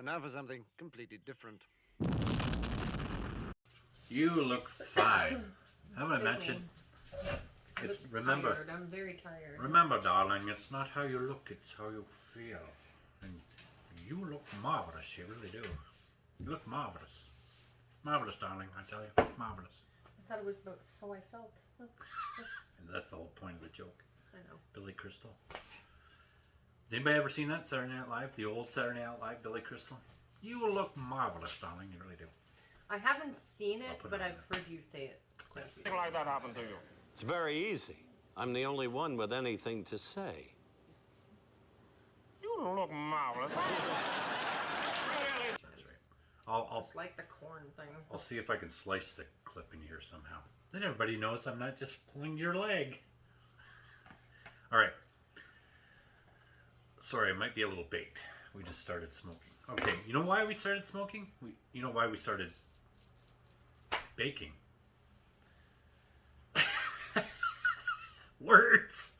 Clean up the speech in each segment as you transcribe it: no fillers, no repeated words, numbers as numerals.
And now for something completely different. You look fine. Haven't I mentioned? It's remember. Tired. I'm very tired. Remember, darling, it's not how you look; it's how you feel. And you look marvelous. You really do. You look marvelous. Marvelous, darling. I tell you, marvelous. I thought it was about how I felt. And that's the whole point of the joke. I know. Billy Crystal. Has anybody ever seen that Saturday Night Live? The old Saturday Night Live, Billy Crystal? You look marvelous, darling. You really do. I haven't seen it, put it but on I've heard you say it. Yes. Something like that happened to you. It's very easy. I'm the only one with anything to say. You look marvelous. That's right. I'll Just like the corn thing. I'll see if I can slice the clip in here somehow. Then everybody knows I'm not just pulling your leg. All right. Sorry, I might be a little baked. We just started smoking. Okay, you know why we started smoking? You know why we started baking? Words.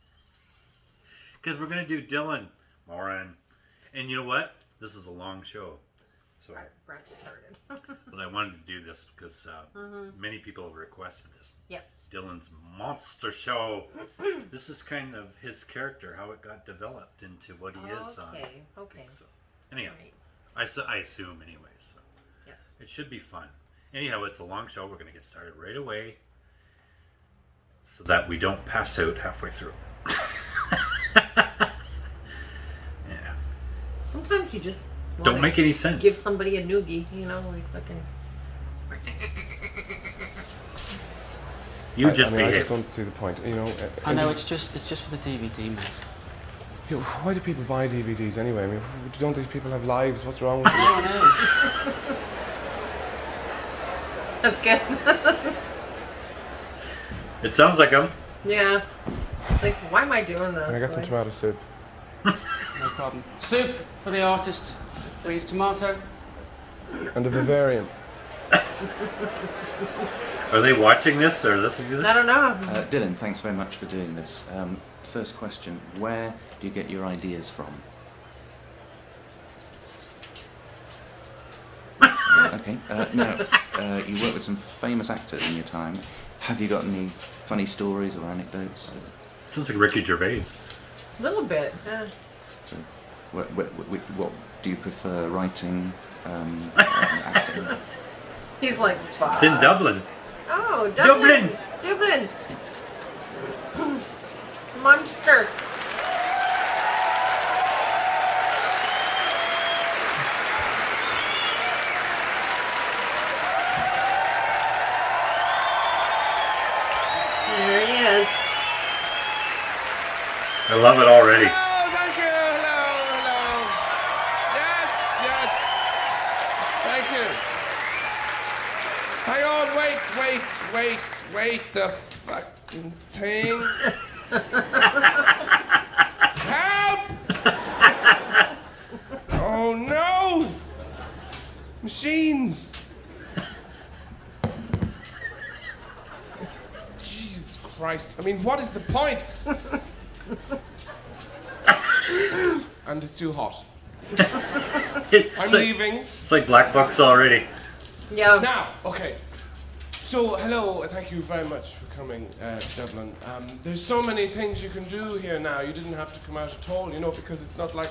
Because we're gonna do Dylan Moran, and you know what? This is a long show, so. Brad's retarded. But I wanted to do this because many people have requested this. Yes. Dylan's monster show. This is kind of his character, how it got developed into what he is on. Okay. So, anyhow, Right. I assume anyways. So. Yes. It should be fun. Anyhow, it's a long show. We're going to get started right away so that we don't pass out halfway through. Yeah. Sometimes you just Don't make any sense. give somebody a noogie, you know, like fucking. You I just mean, I behave. just don't see the point. You know. I know it's just for the DVD, mate. You know, why do people buy DVDs anyway? I mean, don't these people have lives? What's wrong with them? I know. That's good. It sounds like him. Yeah. Like, why am I doing this? Can I get some Like- tomato soup? No problem. Soup for the artist, please. Tomato. And a vivarium. Are they watching this or listening to this? I don't know. Dylan, thanks very much for doing this. First question, where do you get your ideas from? Okay, now, you work with some famous actors in your time. Have you got any funny stories or anecdotes? Sounds like Ricky Gervais. A little bit. Yeah. So, what do you prefer, writing, acting? He's like, fuck. It's in Dublin. Oh, Dublin. Dublin. Monster. There he is. I love it already. Hello, thank you. Hello. Yes. Hang on, wait. The fucking thing. Help! Oh no! Machines. Jesus Christ. I mean, what is the point? And it's too hot. I'm leaving. It's like Black Box already. Yeah. Now, okay. So, hello, thank you very much for coming, Dublin. There's so many things you can do here now. You didn't have to come out at all, you know, because it's not like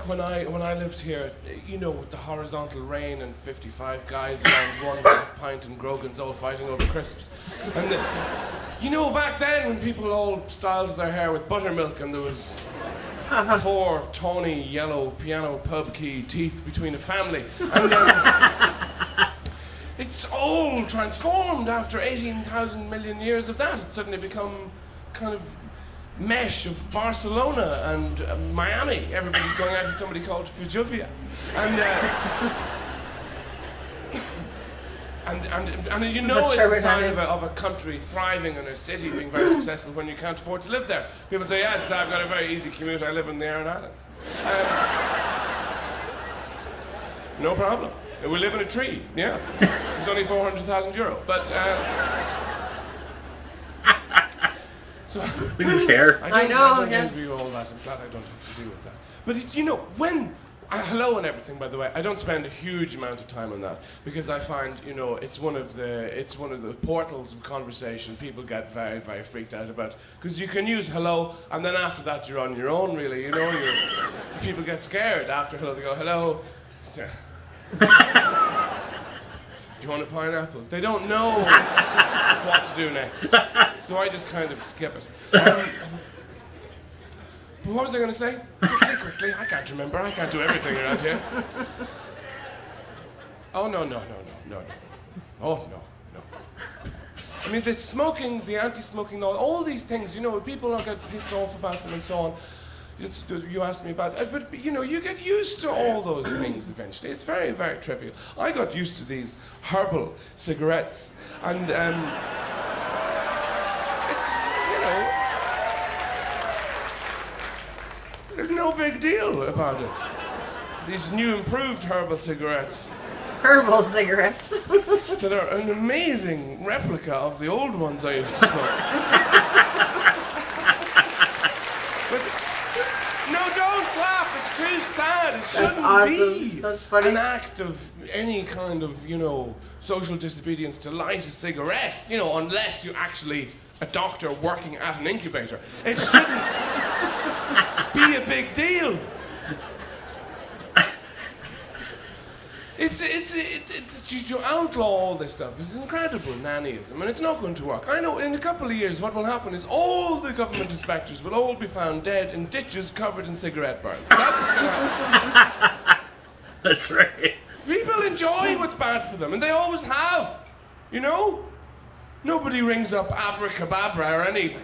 when I lived here, you know, with the horizontal rain and 55 guys around 1.5 pint and Grogan's all fighting over crisps. And you know, back then when people all styled their hair with buttermilk and there was 4 tawny yellow piano pub key teeth between a family. And it's all transformed after 18,000 million years of that. It's suddenly become kind of mesh of Barcelona and Miami. Everybody's going out with somebody called Fujuvia. And you know it's a sign of a country thriving and a city being very successful when you can't afford to live there. People say, yes, I've got a very easy commute. I live in the Aran Islands. No problem. We live in a tree, yeah. It's only €400,000. But, so, Look at his hair. I don't envy you all that. I'm glad I don't have to deal with that. But it's, you know, when Hello and everything, by the way. I don't spend a huge amount of time on that because I find, it's one of the portals of conversation people get very, very freaked out about. Because you can use hello, and then after that you're on your own, really. People get scared after hello. They go hello. So, do you want a pineapple? They don't know what to do next, so I just kind of skip it. But what was I going to say? Quickly. I can't remember. I can't do everything around here. Oh, no. Oh, no. I mean, the smoking, the anti-smoking law, all these things, people don't get pissed off about them and so on. You asked me about it, but you get used to all those things eventually. It's very, very trivial. I got used to these herbal cigarettes, and it's, there's no big deal about it. These new improved herbal cigarettes. Herbal cigarettes. That are an amazing replica of the old ones I used to smoke. But, no, don't clap. It's too sad. It shouldn't be That's funny. an act of any kind of, social disobedience to light a cigarette, unless you're actually a doctor working at an incubator. It shouldn't be a big deal. You outlaw all this stuff. It's incredible nannyism, and it's not going to work. I know in a couple of years what will happen is all the government inspectors will all be found dead in ditches covered in cigarette burns. That's what's going to happen. That's right. People enjoy what's bad for them, and they always have. Nobody rings up Abracababra or any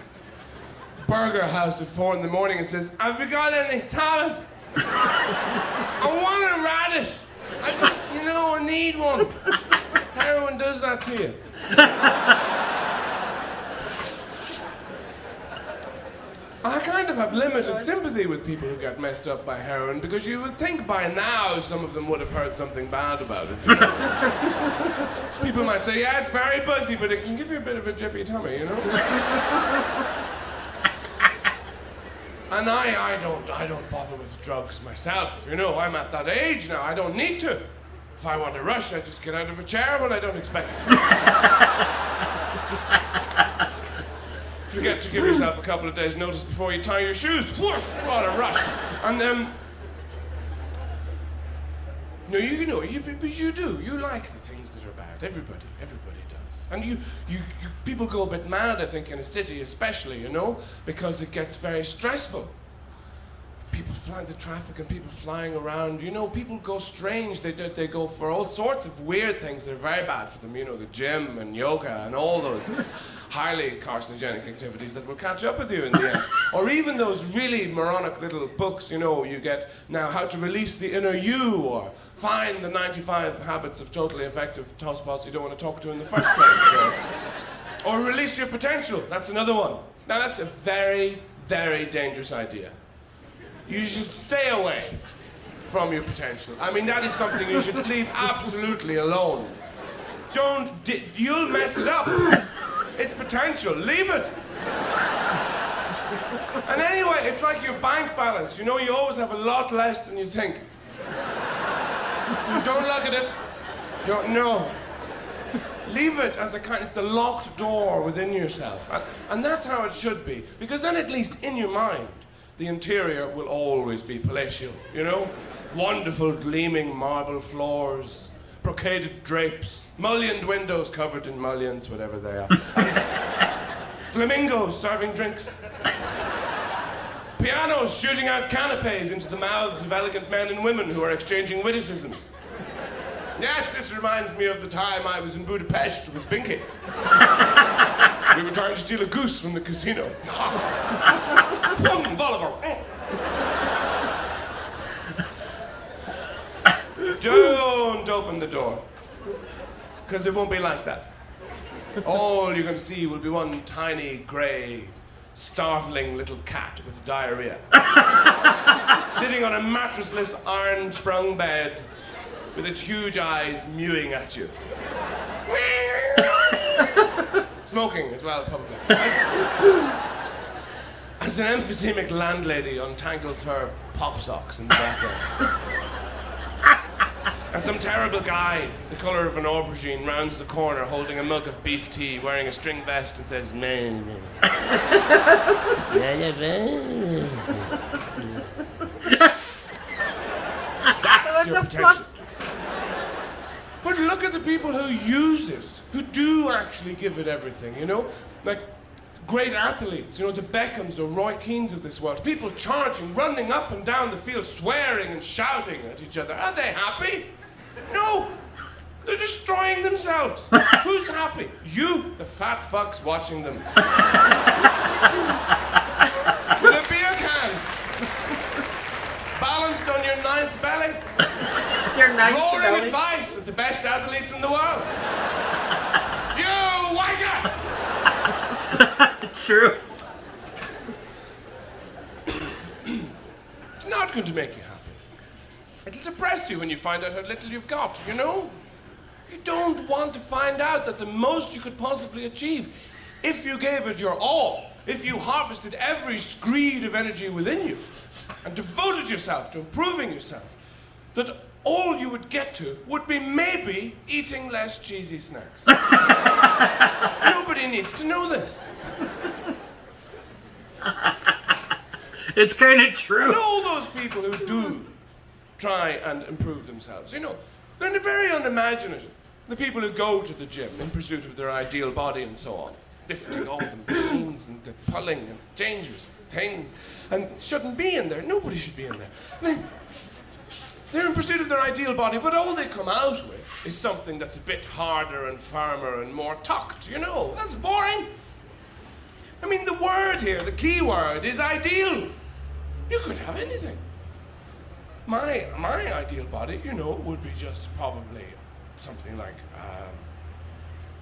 burger house at 4 a.m. and says, "Have you got any salad? I want a radish. I just, I need one." Heroin does that to you. I kind of have limited sympathy with people who get messed up by heroin because you would think by now some of them would have heard something bad about it. People might say, yeah, it's very buzzy, but it can give you a bit of a jippy tummy, And I don't bother with drugs myself, I'm at that age now, I don't need to. If I want to rush, I just get out of a chair when I don't expect it. Forget to give yourself a couple of days' notice before you tie your shoes. Whoosh, what a rush. And, no, but you do. You like the things that are bad. Everybody does. And people go a bit mad, I think, in a city especially, because it gets very stressful. People flying the traffic and people flying around, people go strange. They go for all sorts of weird things that are very bad for them, the gym and yoga and all those highly carcinogenic activities that will catch up with you in the end. Or even those really moronic little books, you get now How to Release the Inner You, or Find the 95 Habits of Totally Effective Tosspots You Don't Want to Talk to in the First Place. Or Release Your Potential, that's another one. Now that's a very, very dangerous idea. You should stay away from your potential. I mean, that is something you should leave absolutely alone. You'll mess it up. It's potential, leave it. And anyway, it's like your bank balance. You always have a lot less than you think. Don't look at it. No. Leave it as it's the locked door within yourself. And that's how it should be. Because then at least in your mind, the interior will always be palatial, Wonderful gleaming marble floors, brocaded drapes, mullioned windows covered in mullions, whatever they are. Flamingos serving drinks. Pianos shooting out canapes into the mouths of elegant men and women who are exchanging witticisms. Yes, this reminds me of the time I was in Budapest with Binky. We were trying to steal a goose from the casino. Volleyball. Don't open the door, because it won't be like that. All you're going to see will be one tiny, grey, starveling little cat with diarrhea. Sitting on a mattressless, iron-sprung bed with its huge eyes mewing at you. Smoking as well, probably. As an emphysemic landlady untangles her pop socks in the background. And some terrible guy, the colour of an aubergine, rounds the corner holding a mug of beef tea, wearing a string vest and says, man. That's your potential. But look at the people who use it, who do actually give it everything, you know? Like great athletes, you know, the Beckhams or Roy Keanes of this world. People charging, running up and down the field, swearing and shouting at each other. Are they happy? No. They're destroying themselves. Who's happy? You, the fat fucks watching them. With a beer can. Balanced on your ninth belly. Your ninth Roaring belly. advice of the best athletes in the world. You wanker! It's true. It's not going to make you happy. It'll depress you when you find out how little you've got, you know? You don't want to find out that the most you could possibly achieve, if you gave it your all, if you harvested every screed of energy within you, and devoted yourself to improving yourself, that all you would get to would be maybe eating less cheesy snacks. Nobody needs to know this. It's kind of true. And all those people who do try and improve themselves, you know, they're very unimaginative. The people who go to the gym in pursuit of their ideal body and so on, lifting all the machines and the pulling and dangerous things, and shouldn't be in there. Nobody should be in there. They're in pursuit of their ideal body, but all they come out with is something that's a bit harder and firmer and more tucked, you know. That's boring. I mean, the word here, the key word, is ideal. You could have anything. My ideal body, you know, would be just probably something like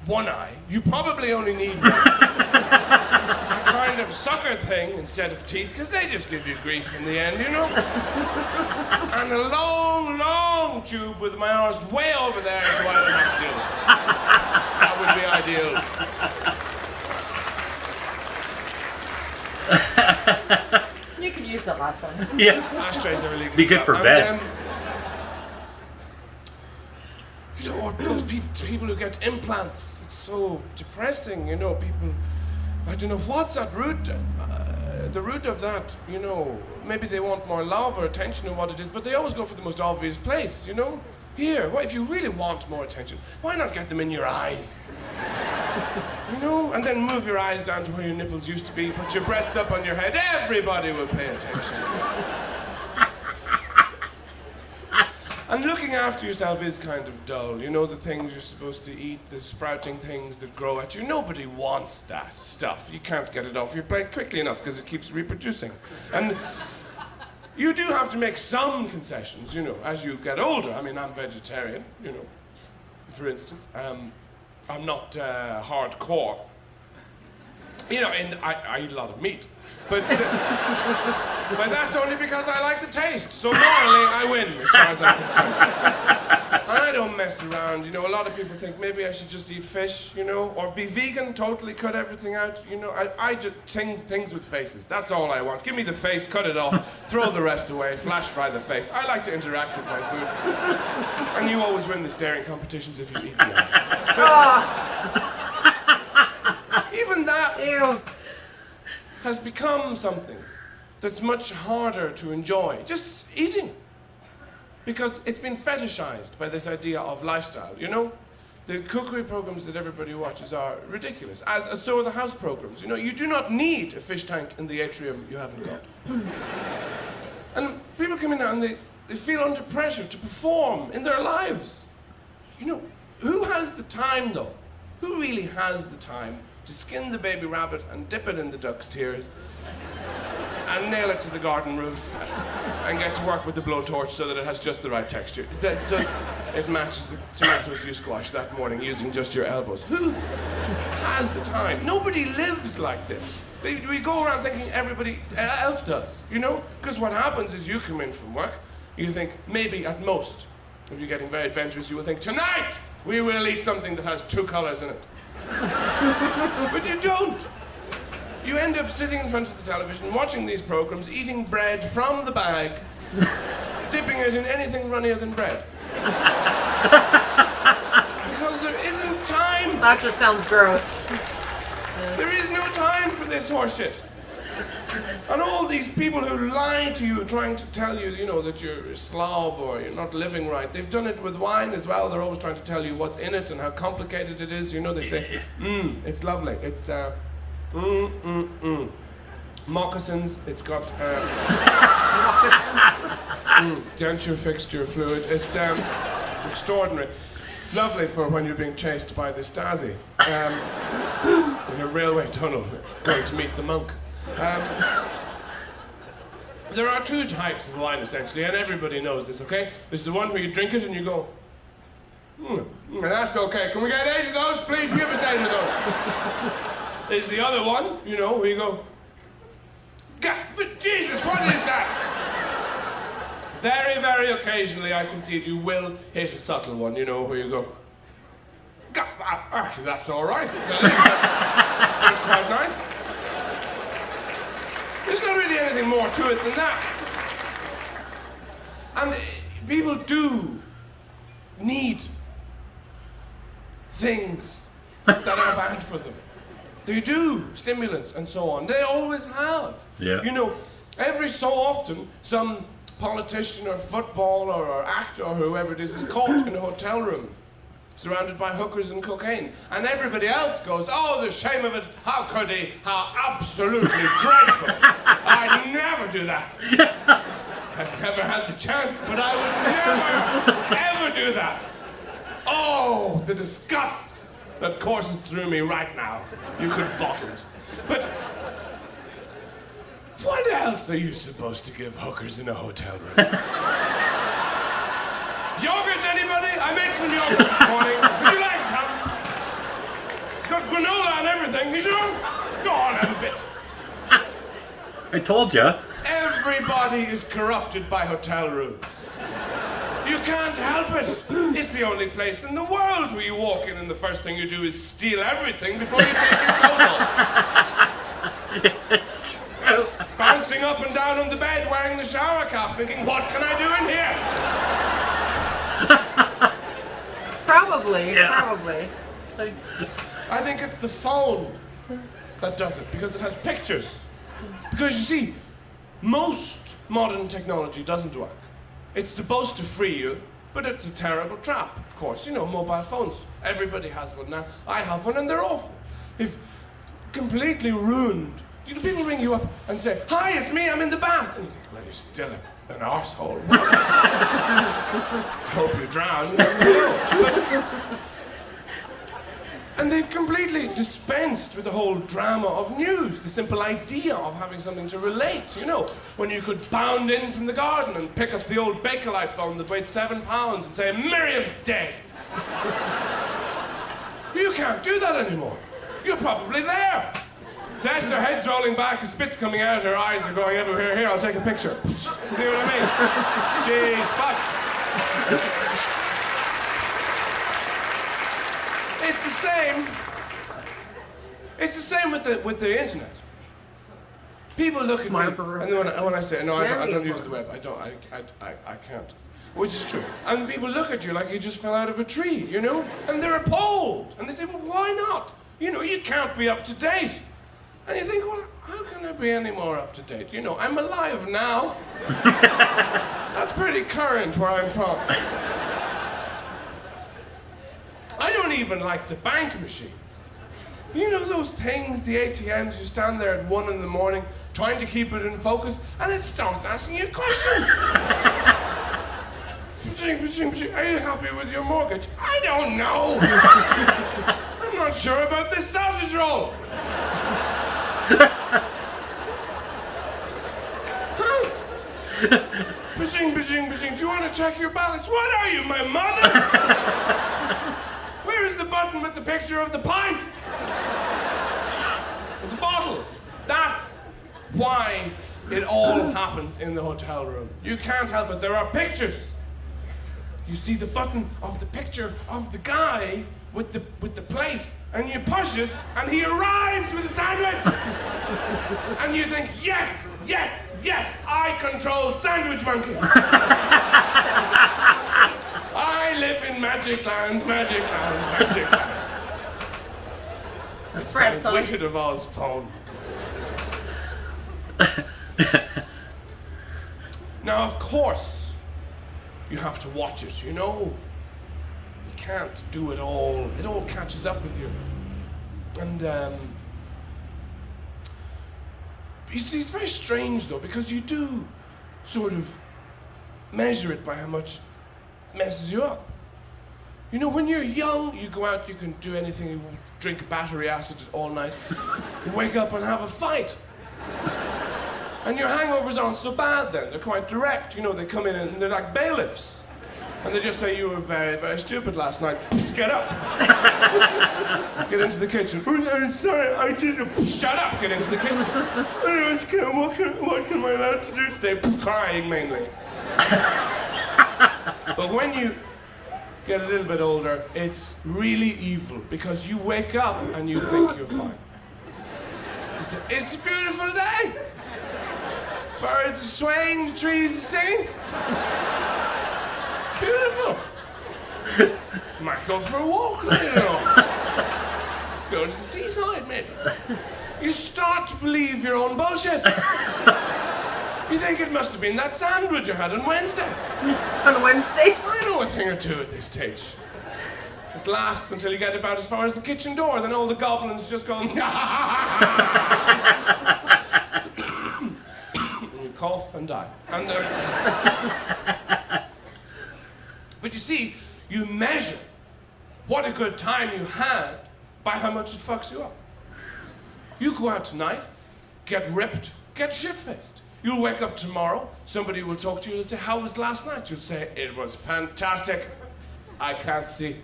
one eye. You probably only need one. A kind of sucker thing instead of teeth, because they just give you grief in the end, you know? And a long, long tube with my arse way over there so I don't have to deal with it. That would be ideal. You can use that last one. Yeah. Ashtrays are illegal. Be good for bed. You know, or those people who get implants. It's so depressing, you know. People, I don't know what's at root. The root of that, you know. Maybe they want more love or attention or what it is, but they always go for the most obvious place, you know. Here, well, if you really want more attention, why not get them in your eyes? You know, and then move your eyes down to where your nipples used to be, put your breasts up on your head. Everybody will pay attention. And looking after yourself is kind of dull. You know, the things you're supposed to eat, the sprouting things that grow at you. Nobody wants that stuff. You can't get it off your plate quickly enough because it keeps reproducing. And you do have to make some concessions, you know, as you get older. I mean, I'm vegetarian, you know, for instance. I'm not hardcore. You know, I eat a lot of meat. But that's only because I like the taste. So morally, I win, as far as I'm concerned. And I don't mess around. You know, a lot of people think maybe I should just eat fish, you know, or be vegan, totally cut everything out. You know, I just things with faces. That's all I want. Give me the face, cut it off, throw the rest away, flash fry the face. I like to interact with my food. And you always win the staring competitions if you eat the eyes. Even that. Ew. Has become something that's much harder to enjoy. Just eating. Because it's been fetishized by this idea of lifestyle, you know? The cookery programs that everybody watches are ridiculous, as so are the house programs. You know, you do not need a fish tank in the atrium you haven't got. And people come in now and they feel under pressure to perform in their lives. You know, who has the time, though? Who really has the time to skin the baby rabbit and dip it in the duck's tears and nail it to the garden roof and get to work with the blowtorch so that it has just the right texture, so it matches the tomatoes you squashed that morning using just your elbows? Who has the time? Nobody lives like this. We go around thinking everybody else does, you know? Because what happens is you come in from work, you think maybe at most, if you're getting very adventurous, you will think, tonight we will eat something that has 2 colors in it. But you don't. You end up sitting in front of the television, watching these programs, eating bread from the bag, dipping it in anything runnier than bread. Because there isn't time. That just sounds gross. There is no time for this horseshit. And all these people who lie to you, trying to tell you, you know, that you're a slob or you're not living right. They've done it with wine as well. They're always trying to tell you what's in it and how complicated it is. You know, they say, it's lovely. It's, moccasins. It's got, denture fixture fluid. It's, extraordinary. Lovely for when you're being chased by the Stasi. In a railway tunnel, going to meet the monk. There are two types of wine, essentially, and everybody knows this, okay? There's the one where you drink it and you go, and that's okay. Can we get 8 of those? Please give us 8 of those. There's the other one, you know, where you go, God, Jesus, what is that? Very, very occasionally, I concede, you will hit a subtle one, you know, where you go, God, actually, that's all right. That's quite nice. There's not really anything more to it than that. And people do need things that are bad for them. They do, stimulants and so on. They always have. Yeah. You know, every so often, some politician or footballer or actor or whoever it is caught in a hotel room, surrounded by hookers and cocaine. And everybody else goes, oh, the shame of it, how could he, how absolutely dreadful. I'd never do that. I've never had the chance, but I would never, ever do that. Oh, the disgust that courses through me right now. You could bottle it. But what else are you supposed to give hookers in a hotel room? Yogurt, anybody? I made some yogurt this morning. Would you like some? It's got granola and everything. You sure? Go on, have a bit. I told you. Everybody is corrupted by hotel rooms. You can't help it. It's the only place in the world where you walk in and the first thing you do is steal everything before you take your clothes off. It's true. Bouncing up and down on the bed wearing the shower cap thinking, what can I do in here? Probably. I think it's the phone that does it, because it has pictures. Because you see, most modern technology doesn't work. It's supposed to free you, but it's a terrible trap, of course. You know, mobile phones. Everybody has one now. I have one and they're awful. If completely ruined. You know, people ring you up and say, hi, it's me, I'm in the bath. And you think, well, you're still an arsehole. I hope you drown. And they've completely dispensed with the whole drama of news, the simple idea of having something to relate, you know, when you could bound in from the garden and pick up the old Bakelite phone that weighed 7 pounds and say, Miriam's dead. You can't do that anymore. You're probably there. Yes, her head's rolling back, her spit's coming out, her eyes are going everywhere. Here, I'll take a picture. See what I mean? She's fucked. It's the same. It's the same with the internet. People look at me, and then when I say no, I don't use the web. I can't. Which is true. And people look at you like you just fell out of a tree, you know, and they're appalled. And they say, well, why not? You know, you can't be up to date. And you think, well, how can I be any more up to date? You know, I'm alive now. That's pretty current where I'm from. I don't even like the bank machines. You know those things, the ATMs, you stand there at 1 in the morning trying to keep it in focus and it starts asking you questions. Are you happy with your mortgage? I don't know. I'm not sure about this sausage roll. Huh? Bashing. Do you want to check your balance? What are you, my mother? Where's the button with the picture of the pint? With the bottle. That's why it all happens in the hotel room. You can't help it. There are pictures. You see the button of the picture of the guy with the plate, and you push it, and he arrives with a sandwich. And you think, yes, I control Sandwich Monkey. I I live in magic land, magic land, magic land. That's right, son. Wizard of Oz phone. Now, of course, you have to watch it, you know? You can't do it all. It all catches up with you. And, you see, it's very strange, though, because you do sort of measure it by how much it messes you up. You know, when you're young, you go out, you can do anything, you drink battery acid all night, wake up and have a fight. And your hangovers aren't so bad then, they're quite direct. You know, they come in and they're like bailiffs. And they just say, you were very, very stupid last night. Psst, get up. Get into the kitchen. Oh, I'm sorry, I didn't. Shut up, get into the kitchen. What am I allowed to do today? Crying mainly. But when you get a little bit older, it's really evil because you wake up and you think you're fine. It's a beautiful day. Birds are swaying, the trees are singing. Beautiful. Might go for a walk later on. Go to the seaside, maybe. You start to believe your own bullshit. You think it must have been that sandwich I had on Wednesday. On Wednesday? I know a thing or two at this stage. It lasts until you get about as far as the kitchen door, then all the goblins just go, and you cough and die. And, but you see, you measure what a good time you had by how much it fucks you up. You go out tonight, get ripped, get shit-faced. You'll wake up tomorrow, somebody will talk to you and say, how was last night? You'll say, it was fantastic. I can't see.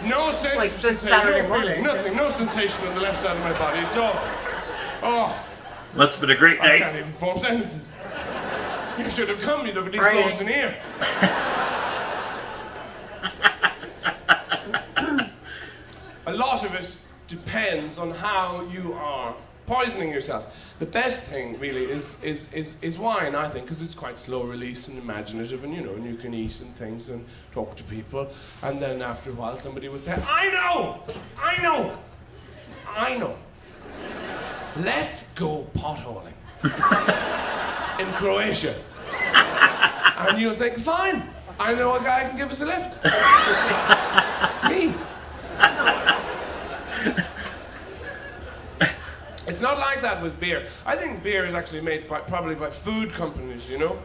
No sensation. Like this Saturday no morning. feeling, nothing, no sensation on the left side of my body. It's all, oh. Must have been a great I night. can't even form sentences. You should have come, you'd have at least Right. lost an ear. A lot of it depends on how you are poisoning yourself. The best thing, really, is wine, I think, because it's quite slow release and imaginative, and, you know, and you can eat and things and talk to people, and then after a while somebody will say, I know! I know! I know. Let's go potholing. In Croatia. And you'll think, fine, I know a guy who can give us a lift. Me. It's not like that with beer. I think beer is actually made probably by food companies, you know?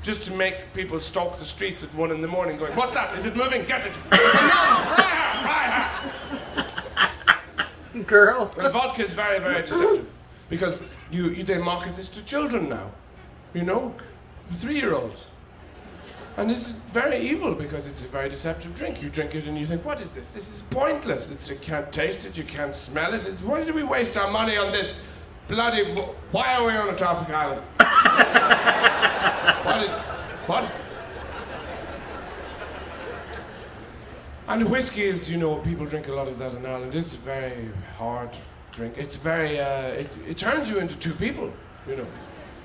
Just to make people stalk the streets at 1 in the morning going, what's that? Is it moving? Get it. It's a nun! Fry her! Girl. And vodka is very, very deceptive. Because they market this to children now. You know? 3-year-olds. And this is very evil because it's a very deceptive drink. You drink it and you think, what is this? This is pointless. You can't taste it, you can't smell it. Why do we waste our money on this bloody... Why are we on a tropic island? What? And whiskey is, you know, people drink a lot of that in Ireland. It's a very hard drink. It's very, it turns you into two people, you know.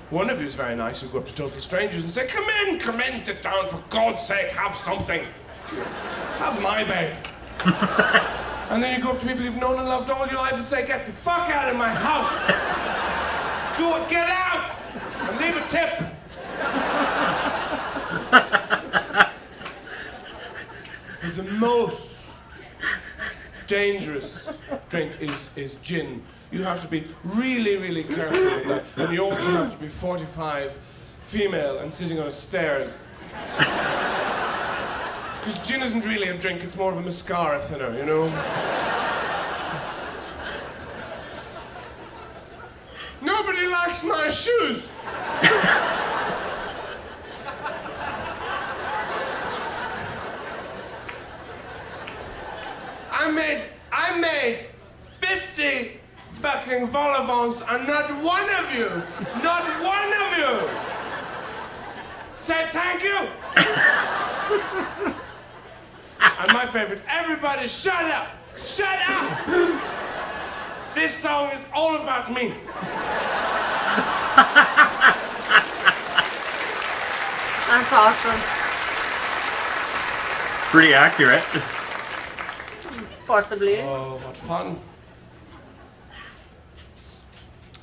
One of you is very nice, who go up to total strangers and say, come in, sit down, for God's sake, have something. Have my bed. And then you go up to people you've known and loved all your life and say, get the fuck out of my house. Get out, and leave a tip. The most dangerous drink is gin. You have to be really, really careful with that. And you also have to be 45, female, and sitting on a stairs. Because gin isn't really a drink, it's more of a mascara thinner, you know? Nobody likes my shoes! I made 50 fucking vol-au-vents and not one of you said thank you. And my favorite, everybody shut up. This song is all about me. That's awesome. Pretty accurate. Possibly. Oh, what fun.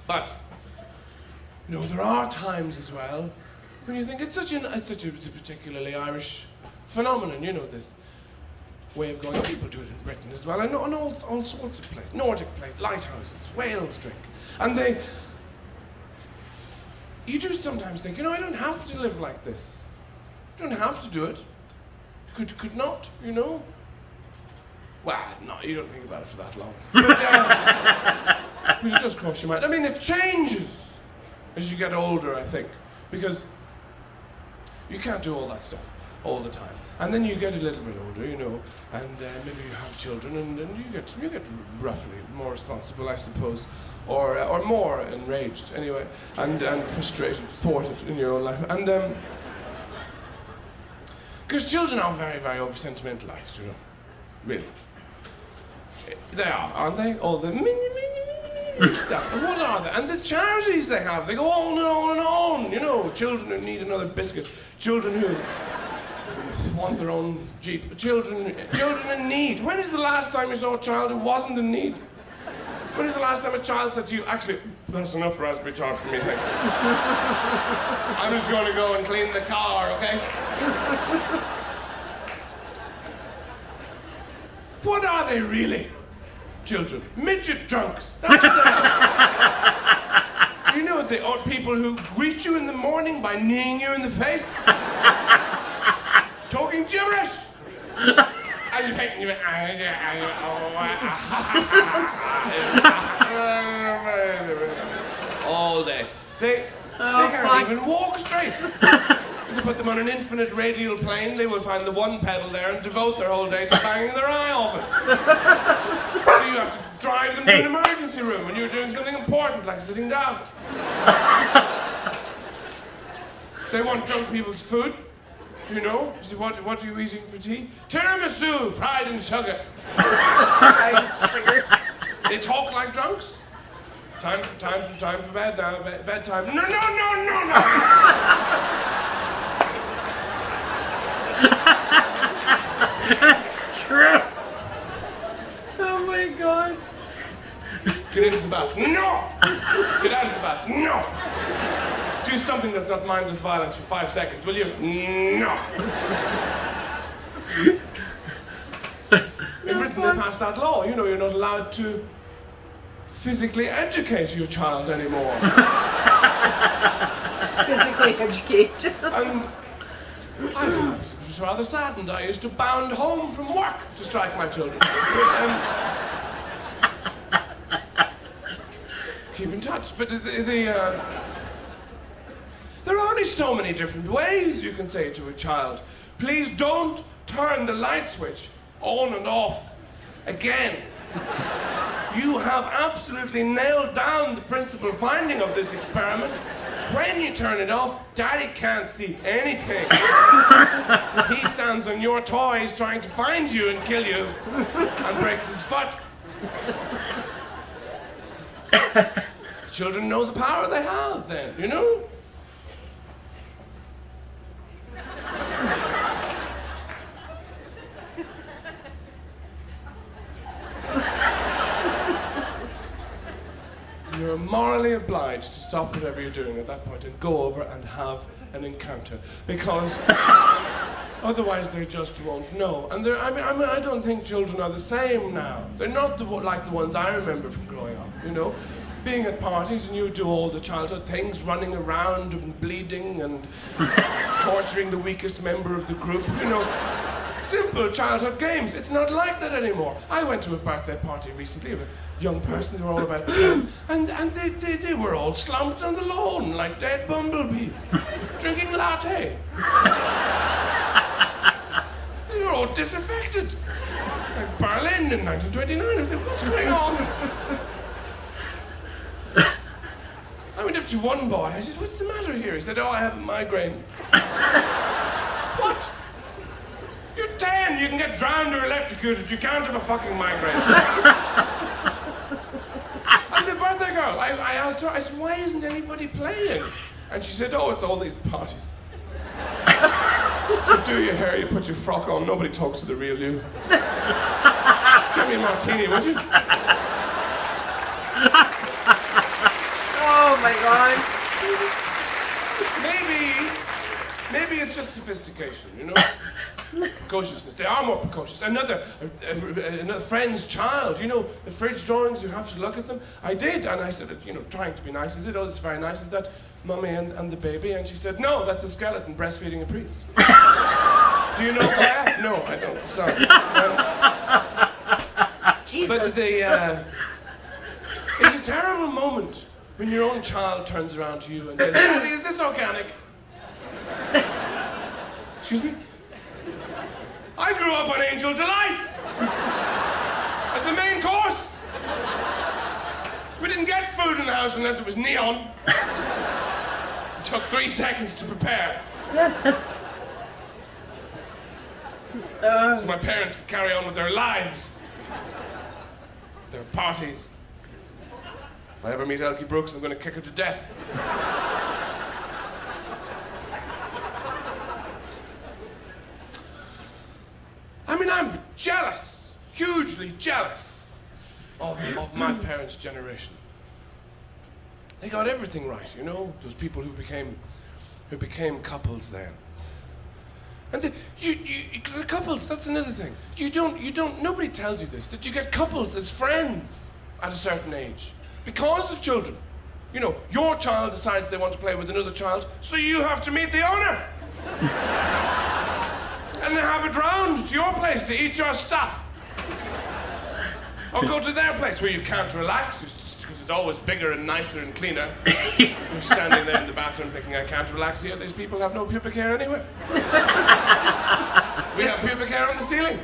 But, you know, there are times as well when you think it's such a particularly Irish phenomenon, you know, this way of going. People do it in Britain as well, and all sorts of places, Nordic places, lighthouses, Wales drink. And you do sometimes think, you know, I don't have to live like this. I don't have to do it. Could not, you know? Well, no, you don't think about it for that long. But, but it does cross your mind. I mean, it changes as you get older, I think, because you can't do all that stuff all the time. And then you get a little bit older, you know, and maybe you have children, and you get roughly more responsible, I suppose, or more enraged, anyway, and frustrated, thwarted in your own life, and because children are very, very over-sentimentalized, you know, really. They are, aren't they? All the stuff. And what are they? And the charities they have, they go on and on and on. You know, children who need another biscuit, children who want their own Jeep, children in need. When is the last time you saw a child who wasn't in need? When is the last time a child said to you, actually, that's enough raspberry tart for me, thanks. I'm just going to go and clean the car, okay? What are they really? Children. Midget drunks. That's what they are. You know, they are people who greet you in the morning by kneeing you in the face. Talking gibberish. And you hate you. All day. They can't even walk straight. You put them on an infinite radial plane, they will find the one pedal there and devote their whole day to banging their eye off it. So you have to drive them to an emergency room when you're doing something important, like sitting down. They want drunk people's food, you know. So what are you eating for tea? Tiramisu, fried in sugar. They talk like drunks. Time for bed now. Bedtime. No. That's true. Oh my god. Get into the bath. No! Get out of the bath. No! Do something that's not mindless violence for 5 seconds, will you? No! In Britain they passed that law. You know, you're not allowed to physically educate your child anymore. Physically educate. And I was rather saddened. I used to bound home from work to strike my children. Keep in touch, but there are only so many different ways you can say to a child, please don't turn the light switch on and off again. You have absolutely nailed down the principal finding of this experiment. When you turn it off, Daddy can't see anything. He stands on your toys trying to find you and kill you and breaks his foot. Children know the power they have then, you know? You're morally obliged to stop whatever you're doing at that point and go over and have an encounter, because otherwise they just won't know. And I don't think children are the same now. They're not like the ones I remember from growing up, you know? Being at parties and you do all the childhood things, running around and bleeding and torturing the weakest member of the group, you know? Simple childhood games. It's not like that anymore. I went to a birthday party recently of a young person, they were all about 10, and they were all slumped on the lawn like dead bumblebees, drinking latte. They were all disaffected. Like Berlin in 1929. What's going on? I went up to one boy, I said, what's the matter here? He said, oh, I have a migraine. What? You're 10, you can get drowned or electrocuted, you can't have a fucking migraine. And the birthday girl, I asked her, I said, why isn't anybody playing? And she said, oh, it's all these parties. You do your hair, you put your frock on, nobody talks to the real you. Give me a martini, would you? Oh my god. Maybe it's just sophistication, you know? Precociousness. They are more precocious. Another friend's child, you know, the fridge drawings, you have to look at them. I did, and I said, you know, trying to be nice. I said, oh, that's very nice. Is that Mummy and the baby? And she said, no, that's a skeleton breastfeeding a priest. Do you know where? No, I don't. Sorry. But it's a terrible moment when your own child turns around to you and says, Daddy, is this organic? Excuse me? I grew up on Angel Delight as a main course. We didn't get food in the house unless it was neon. It took 3 seconds to prepare. So my parents could carry on with their lives, their parties. If I ever meet Elkie Brooks, I'm going to kick her to death. I mean, I'm jealous, hugely jealous of my parents' generation. They got everything right, you know? Those people who became couples then. And the couples, that's another thing. Nobody tells you this, that you get couples as friends at a certain age because of children. You know, your child decides they want to play with another child, so you have to meet the owner. And have it round to your place to eat your stuff. Or go to their place where you can't relax, because it's always bigger and nicer and cleaner. You're standing there in the bathroom thinking, I can't relax here. These people have no pubic hair anyway. We have pubic hair on the ceiling.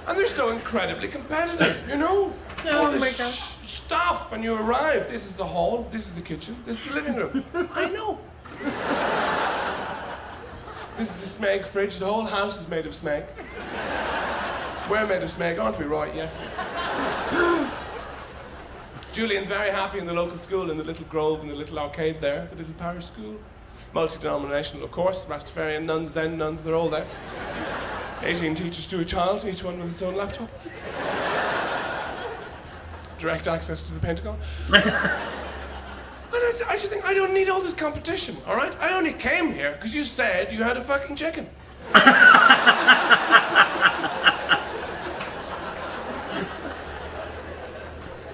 And they're so incredibly competitive, you know? All this stuff, and you arrive. This is the hall, this is the kitchen, this is the living room. I know. This is a Smeg fridge. The whole house is made of Smeg. We're made of Smeg, aren't we, Roy? Yes. Julian's very happy in the local school, in the little grove, in the little arcade there, the little parish school. Multi-denominational, of course. Rastafarian nuns, Zen nuns, they're all there. 18 teachers to a child, each one with its own laptop. Direct access to the Pentagon. I just think I don't need all this competition, all right? I only came here because you said you had a fucking chicken.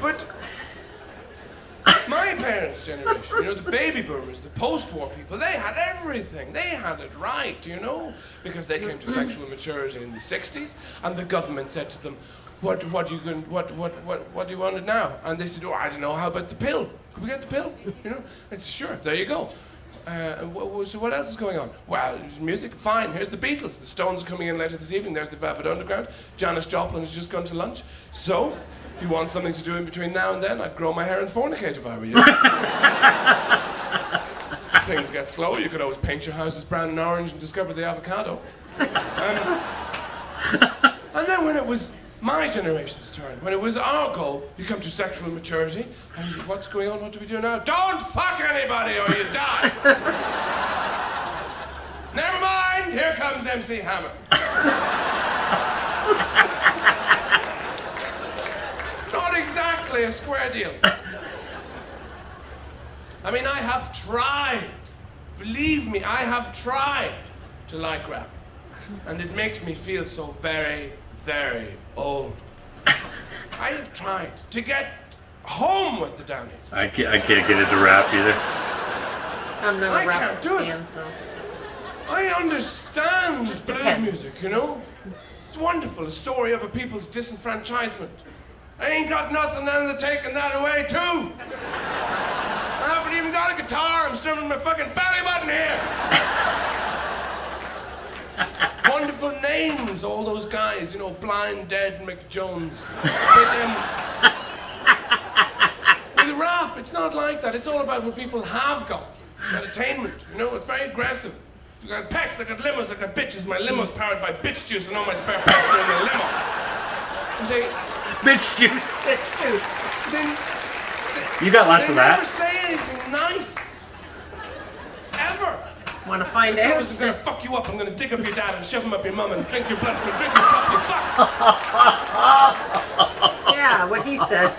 But my parents' generation, you know, the baby boomers, the post-war people, they had everything. They had it right, you know, because they came to sexual maturity in the 60s, and the government said to them, what do you want it now? And they said, oh, I don't know, how about the pill? Could we get the pill? You know? I said, sure, there you go. So what else is going on? Well, there's music, fine, here's the Beatles. The Stones are coming in later this evening, there's the Velvet Underground. Janis Joplin has just gone to lunch. So, if you want something to do in between now and then, I'd grow my hair and fornicate if I were you. If things get slow, you could always paint your houses brown and orange and discover the avocado. And then when it was my generation's turn, when it was our goal, you come to sexual maturity, and you say, what's going on, what do we do now? Don't fuck anybody or you die! Never mind, here comes MC Hammer. Not exactly a square deal. I mean, I have tried, believe me, I have tried to like rap, and it makes me feel so very, very old. I have tried to get home with the Downies. I can't get into rap either. I'm not a rap can't do it. fan, so. I understand blues music, you know? It's wonderful, a story of a people's disenfranchisement. I ain't got nothing, and they're taking that away too. I haven't even got a guitar, I'm still in my fucking belly button here. Wonderful names, all those guys, you know, Blind, Dead, McJones. But, with rap, it's not like that. It's all about what people have got. Attainment, you know, it's very aggressive. You got pecs, I got limos, I got bitches. My limo's powered by bitch juice and all my spare pecs are in the limo. And Bitch juice. Then You got lots of they that. never say anything nice. Ever. Want to find I out? was gonna fuck you up. I'm gonna dig up your dad and shove him up your mum and drink your blood from a drinking cup, you fuck! Yeah, what he said.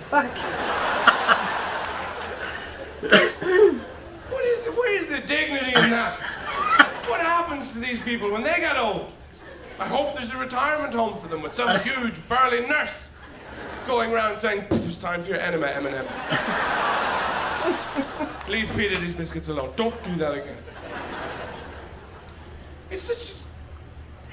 Fuck. Where is the dignity in that? What happens to these people when they get old? I hope there's a retirement home for them with some huge burly nurse going around saying, it's time for your enema, M&M. Leave Peter these biscuits alone. Don't do that again. It's such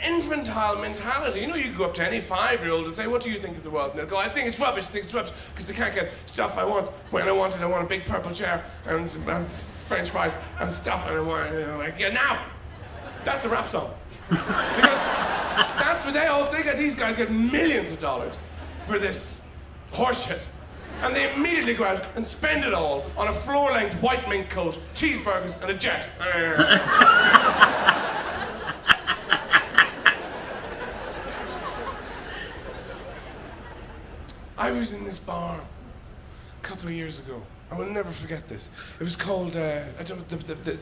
infantile mentality. You know, you go up to any 5-year-old and say, what do you think of the world? And they'll go, I think it's rubbish, because they can't get stuff I want when I want it. I want a big purple chair and French fries and stuff, and I want like, yeah, now. That's a rap song. Because that's what these guys get millions of dollars for this horseshit. And they immediately go out and spend it all on a floor-length white mink coat, cheeseburgers, and a jet. I was in this bar a couple of years ago. I will never forget this. It was called, the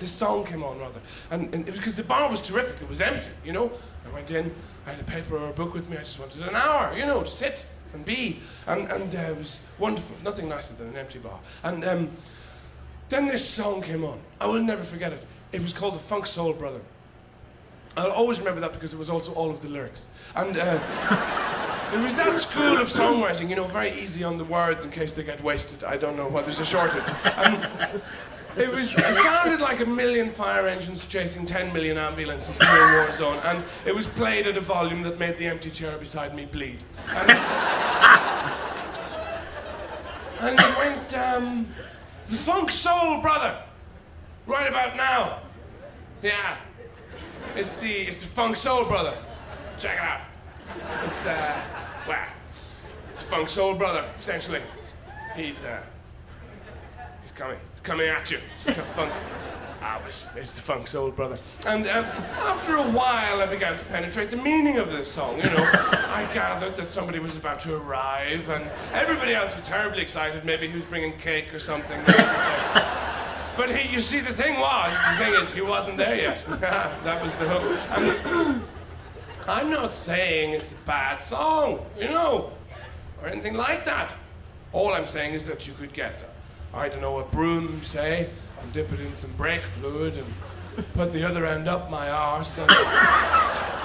song came on, rather. And it was because the bar was terrific. It was empty, you know? I went in, I had a paper or a book with me. I just wanted an hour, you know, to sit and be. And it was wonderful. Nothing nicer than an empty bar. And then this song came on. I will never forget it. It was called The Funk Soul Brother. I'll always remember that because it was also all of the lyrics. And it was that school of songwriting, you know, very easy on the words in case they get wasted. I don't know why there's a shortage. It sounded like 1 million fire engines chasing 10 million ambulances through a war zone, and it was played at a volume that made the empty chair beside me bleed. And it went, The Funk Soul Brother, right about now. Yeah, it's the Funk Soul Brother. Check it out. It's Funk Soul Brother, essentially. He's coming at you. It's the Funk Soul Brother. And after a while, I began to penetrate the meaning of this song, you know. I gathered that somebody was about to arrive, and everybody else was terribly excited, maybe he was bringing cake or something. But you see, the thing is, he wasn't there yet. That was the hook. And I'm not saying it's a bad song, you know, or anything like that. All I'm saying is that you could get, I don't know, a broom, say, and dip it in some brake fluid and put the other end up my arse and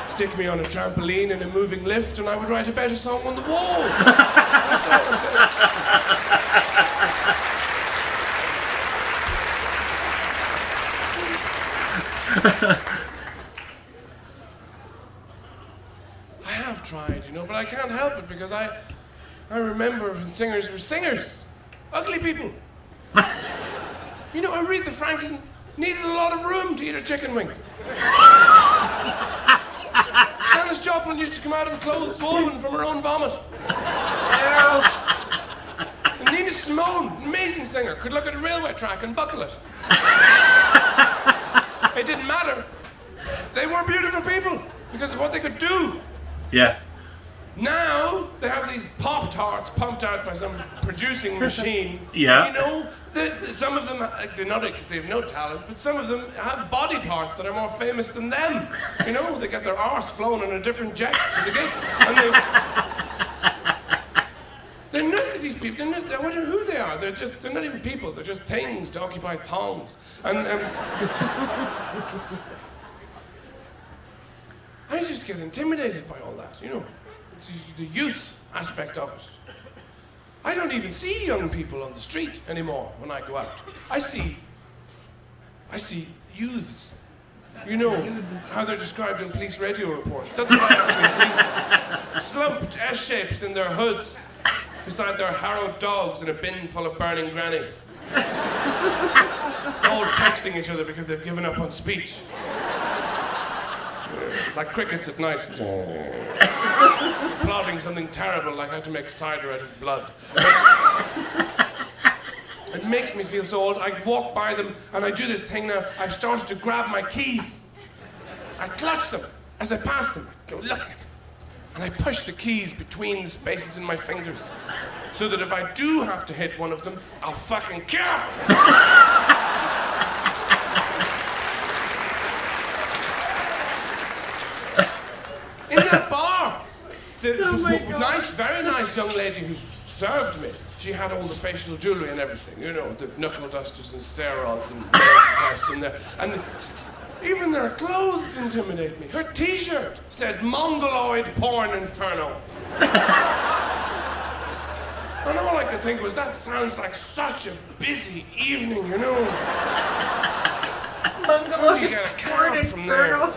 stick me on a trampoline in a moving lift, and I would write a better song on the wall. That's all I'm saying. I have tried, you know, but I can't help it because I remember when singers were singers. Ugly people. You know, Aretha Franklin needed a lot of room to eat her chicken wings. Janis Joplin used to come out in clothes woven from her own vomit. And Nina Simone, amazing singer, could look at a railway track and buckle it. It didn't matter. They were beautiful people because of what they could do. Yeah. Now they have these Pop-Tarts pumped out by some producing machine. Yeah. You know, some of them, they have no talent, but some of them have body parts that are more famous than them. You know, they get their arse flown on a different jet to the gig. And they're not these people. I wonder who they are. They're not even people. They're just things to occupy thongs. And I just get intimidated by all that, you know. The youth aspect of it. I don't even see young people on the street anymore when I go out. I see youths. You know how they're described in police radio reports. That's what I actually see. Slumped S-shapes in their hoods beside their harrowed dogs in a bin full of burning grannies. All texting each other because they've given up on speech. Like crickets at night. Plotting something terrible like how to make cider out of blood. But it makes me feel so old. I walk by them and I do this thing now. I've started to grab my keys. I clutch them as I pass them. I go, look at them. And I push the keys between the spaces in my fingers so that if I do have to hit one of them, I'll fucking kill them. In that bar. The nice, very nice young lady who served me, she had all the facial jewellery and everything, you know, the knuckle dusters and steroids and Christ in there. And even their clothes intimidate me. Her t-shirt said Mongoloid Porn Inferno. And all I could think was, that sounds like such a busy evening, you know. How do you get a cab from there?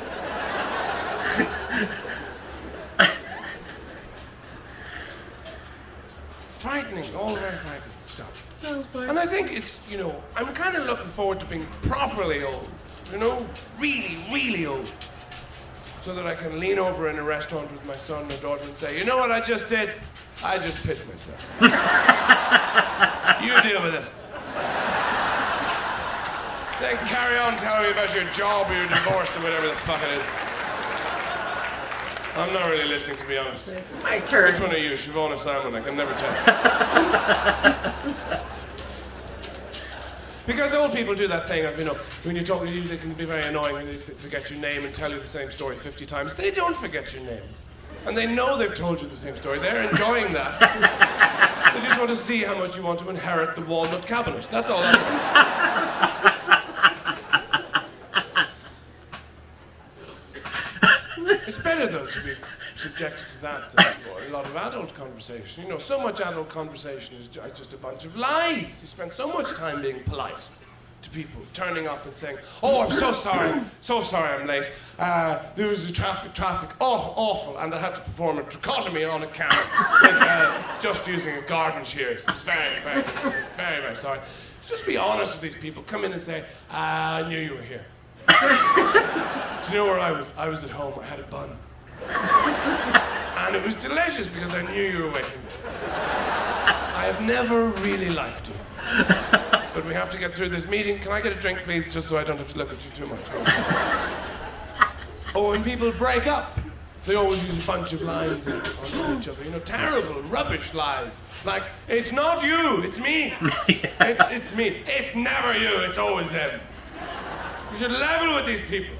Frightening, all very frightening stuff. And I think it's, you know, I'm kind of looking forward to being properly old, you know, really, really old. So that I can lean over in a restaurant with my son and daughter and say, you know what I just did? I just pissed myself. You deal with it. Then carry on telling me about your job or your divorce or whatever the fuck it is. I'm not really listening, to be honest. It's my turn. Which one are you, Siobhan or Simon? I can never tell. Because old people do that thing of, you know, when you talk to you, they can be very annoying when they forget your name and tell you the same story 50 times. They don't forget your name. And they know they've told you the same story. They're enjoying that. They just want to see how much you want to inherit the walnut cabinet. That's all that's about. It's better, though, to be subjected to that than a lot of adult conversation. You know, so much adult conversation is just a bunch of lies. You spend so much time being polite to people, turning up and saying, oh, I'm so sorry I'm late. There was a traffic, oh, awful, and I had to perform a tracheotomy on a camel with, just using a garden shears. It's very, very, very, very sorry. Just be honest with these people. Come in and say, I knew you were here. Do you know where I was? I was at home. I had a bun. And it was delicious because I knew you were waiting. I have never really liked you. But we have to get through this meeting. Can I get a drink, please, just so I don't have to look at you too much? Oh, when people break up, they always use a bunch of lines on each other. You know, terrible, rubbish lies. Like, it's not you, it's me. It's me. It's never you, it's always them. You should level with these people.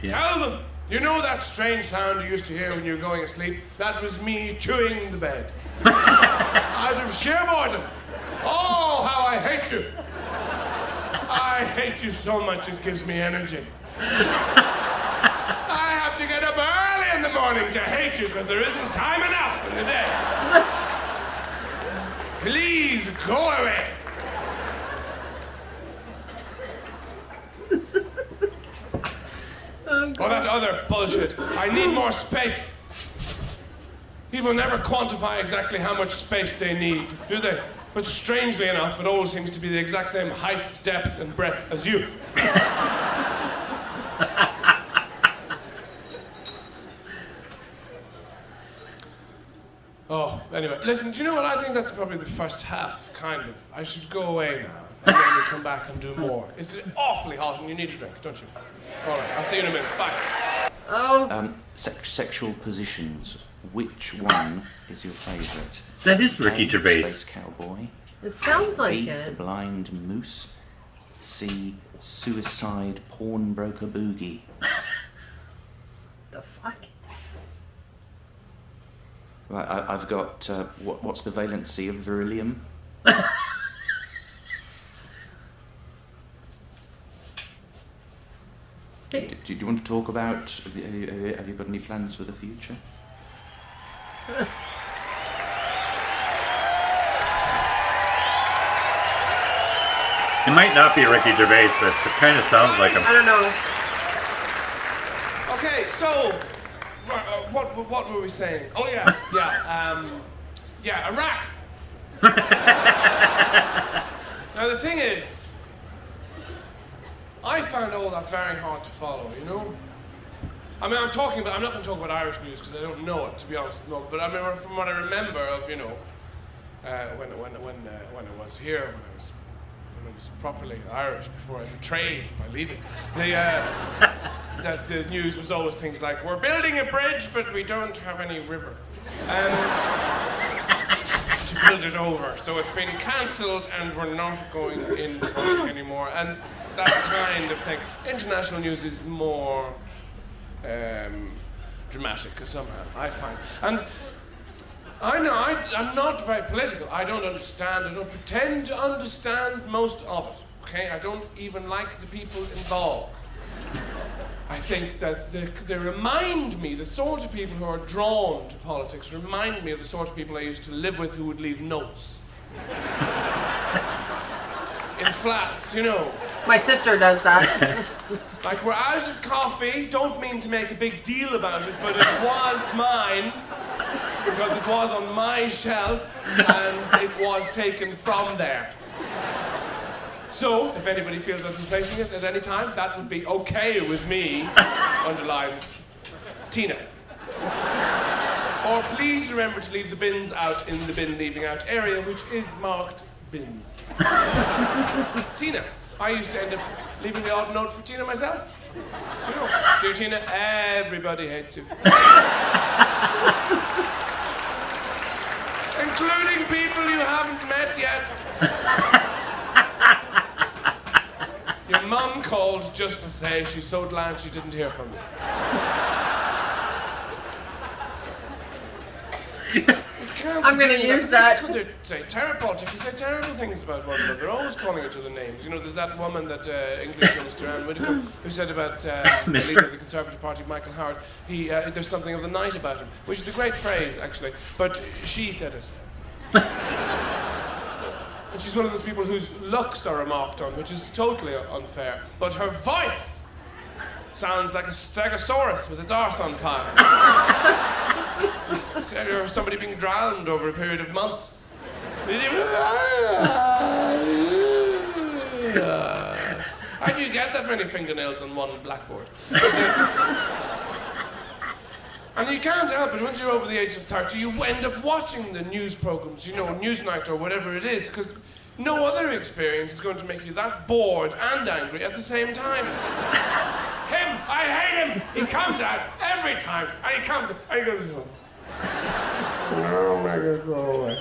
Yeah. Tell them. You know that strange sound you used to hear when you were going asleep? That was me chewing the bed. Out of sheer boredom. Oh, how I hate you. I hate you so much it gives me energy. I have to get up early in the morning to hate you because there isn't time enough in the day. Please go away. Or that other bullshit. I need more space. People never quantify exactly how much space they need, do they? But strangely enough, it all seems to be the exact same height, depth, and breadth as you. Oh, anyway, listen, do you know what? I think that's probably the first half, kind of. I should go away now, and then we come back and do more. It's awfully hot, and you need a drink, don't you? All right, I'll see you in a minute. Bye. Oh. Sexual positions. Which one is your favourite? That is Ricky Gervais. Space Cowboy. It sounds like B, it. The Blind Moose. C, Suicide Pawnbroker Boogie. The fuck? Right, I've got, what's the valency of beryllium? Do you want to talk about, have you got any plans for the future? It might not be Ricky Gervais, but it kind of sounds like him. I don't know. Okay, so, what were we saying? Oh, yeah, Iraq. Now, the thing is, I found all that very hard to follow, you know? I mean, I'm not going to talk about Irish news because I don't know it, to be honest. No, but I mean, from what I remember of, you know, when I was here, when I was properly Irish before I betrayed by leaving, that the news was always things like, we're building a bridge, but we don't have any river to build it over. So it's been cancelled and we're not going into it anymore. And that kind of thing. International news is more dramatic somehow, I find. And I know I'm not very political. I don't understand. I don't pretend to understand most of it. Okay, I don't even like the people involved. I think that they remind me, the sort of people who are drawn to politics remind me of the sort of people I used to live with who would leave notes. In flats, you know. My sister does that. Like, we're out of coffee, don't mean to make a big deal about it, but it was mine, because it was on my shelf, and it was taken from there. So, if anybody feels like replacing it at any time, that would be okay with me, underlined, Tina. Or please remember to leave the bins out in the bin leaving out area, which is marked bins. Tina. I used to end up leaving the odd note for Tina myself. You know, dear Tina, everybody hates you. Including people you haven't met yet. Your mum called just to say she's so glad she didn't hear from you. I'm going to use that. They say terrible politicians say terrible things about one another. They're always calling each other names. You know, there's that woman, that English minister, Anne Whittaker, who said about the leader of the Conservative Party, Michael Howard, there's something of the night about him, which is a great phrase, actually, but she said it. And she's one of those people whose looks are remarked on, which is totally unfair. But her voice sounds like a stegosaurus with its arse on fire. Or somebody being drowned over a period of months. How do you get that many fingernails on one blackboard? And you can't help it, once you're over the age of 30, you end up watching the news programs, you know, Newsnight or whatever it is, because no other experience is going to make you that bored and angry at the same time. Him, I hate him! He comes out every time, and he comes out, and he goes, oh my God, go away.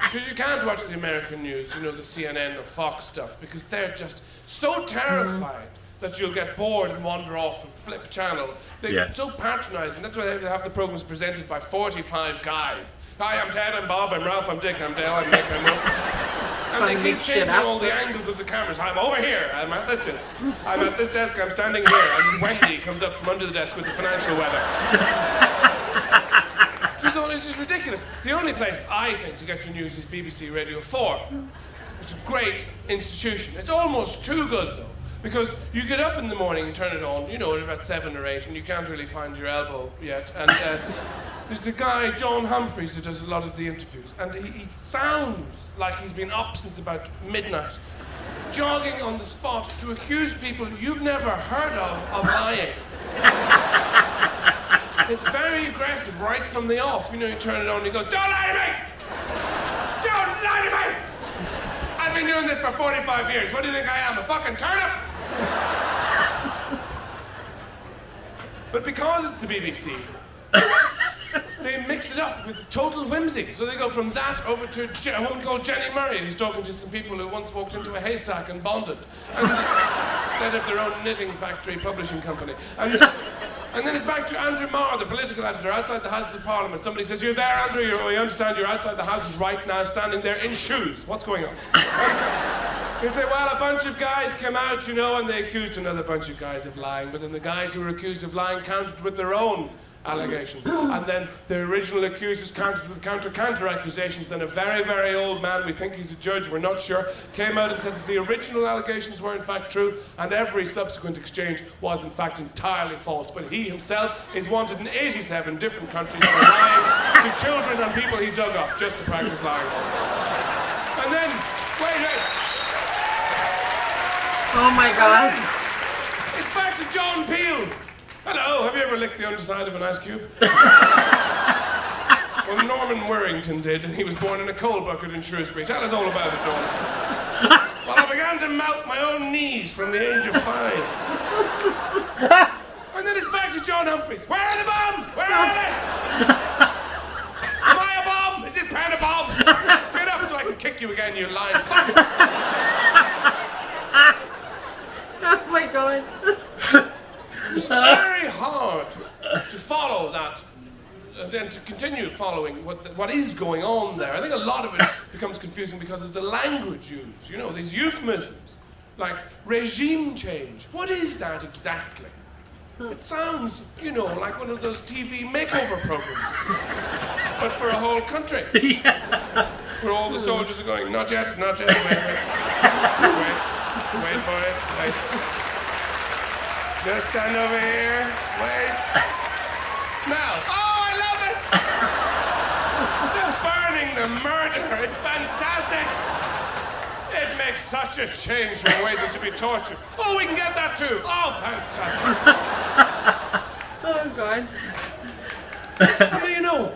Because you can't watch the American news, you know, the CNN or Fox stuff, because they're just so terrified that you'll get bored and wander off and flip channel. They're so patronizing. That's why they have the programs presented by 45 guys. Hi, I'm Ted, I'm Bob, I'm Ralph, I'm Dick, I'm Dale, I'm Nick, I'm Will. And they keep changing all the angles of the cameras. I'm over here, I'm at this. I'm at this desk, I'm standing here. And Wendy comes up from under the desk with the financial weather. So it's just ridiculous. The only place I think to get your news is BBC Radio 4. It's a great institution. It's almost too good, though. Because you get up in the morning and turn it on, you know, at about 7 or 8, and you can't really find your elbow yet. And there's the guy, John Humphreys, who does a lot of the interviews. And he sounds like he's been up since about midnight, jogging on the spot to accuse people you've never heard of lying. It's very aggressive right from the off. You know, you turn it on and he goes, don't lie to me! Don't lie to me! I've been doing this for 45 years. What do you think I am, a fucking turnip? But because it's the BBC, they mix it up with total whimsy. So they go from that over to a woman called Jenny Murray, who's talking to some people who once walked into a haystack and bonded and set up their own knitting factory publishing company. And then it's back to Andrew Marr, the political editor, outside the Houses of Parliament. Somebody says, you're there, Andrew, we understand you're outside the Houses right now, standing there in shoes. What's going on? He'll say, well, a bunch of guys came out, you know, and they accused another bunch of guys of lying, but then the guys who were accused of lying countered with their own allegations. And then the original accusers countered with counter accusations. Then a very, very old man, we think he's a judge, we're not sure, came out and said that the original allegations were in fact true, and every subsequent exchange was in fact entirely false. But he himself is wanted in 87 different countries for lying to children and people he dug up just to practice lying. And then, wait. Oh my God. It's back to John Peel. Hello, have you ever licked the underside of an ice cube? Well, Norman Worrington did, and he was born in a coal bucket in Shrewsbury. Tell us all about it, Norman. Well, I began to mount my own knees from the age of 5. And then it's back to John Humphreys. Where are the bombs? Where are they? Am I a bomb? Is this pen a bomb? Get up so I can kick you again, you lying fuck. Oh my God. It's very hard to follow follow that, and to continue following what is going on there. I think a lot of it becomes confusing because of the language used. You know, these euphemisms, like regime change. What is that exactly? It sounds, you know, like one of those TV makeover programs, but for a whole country. Where all the soldiers are going, not yet, wait for it, wait. Just stand over here, wait. Now, oh, I love it! The burning, the murder, it's fantastic! It makes such a change from waiting to be tortured. Oh, we can get that too! Oh, fantastic! Oh, God. I mean, you know,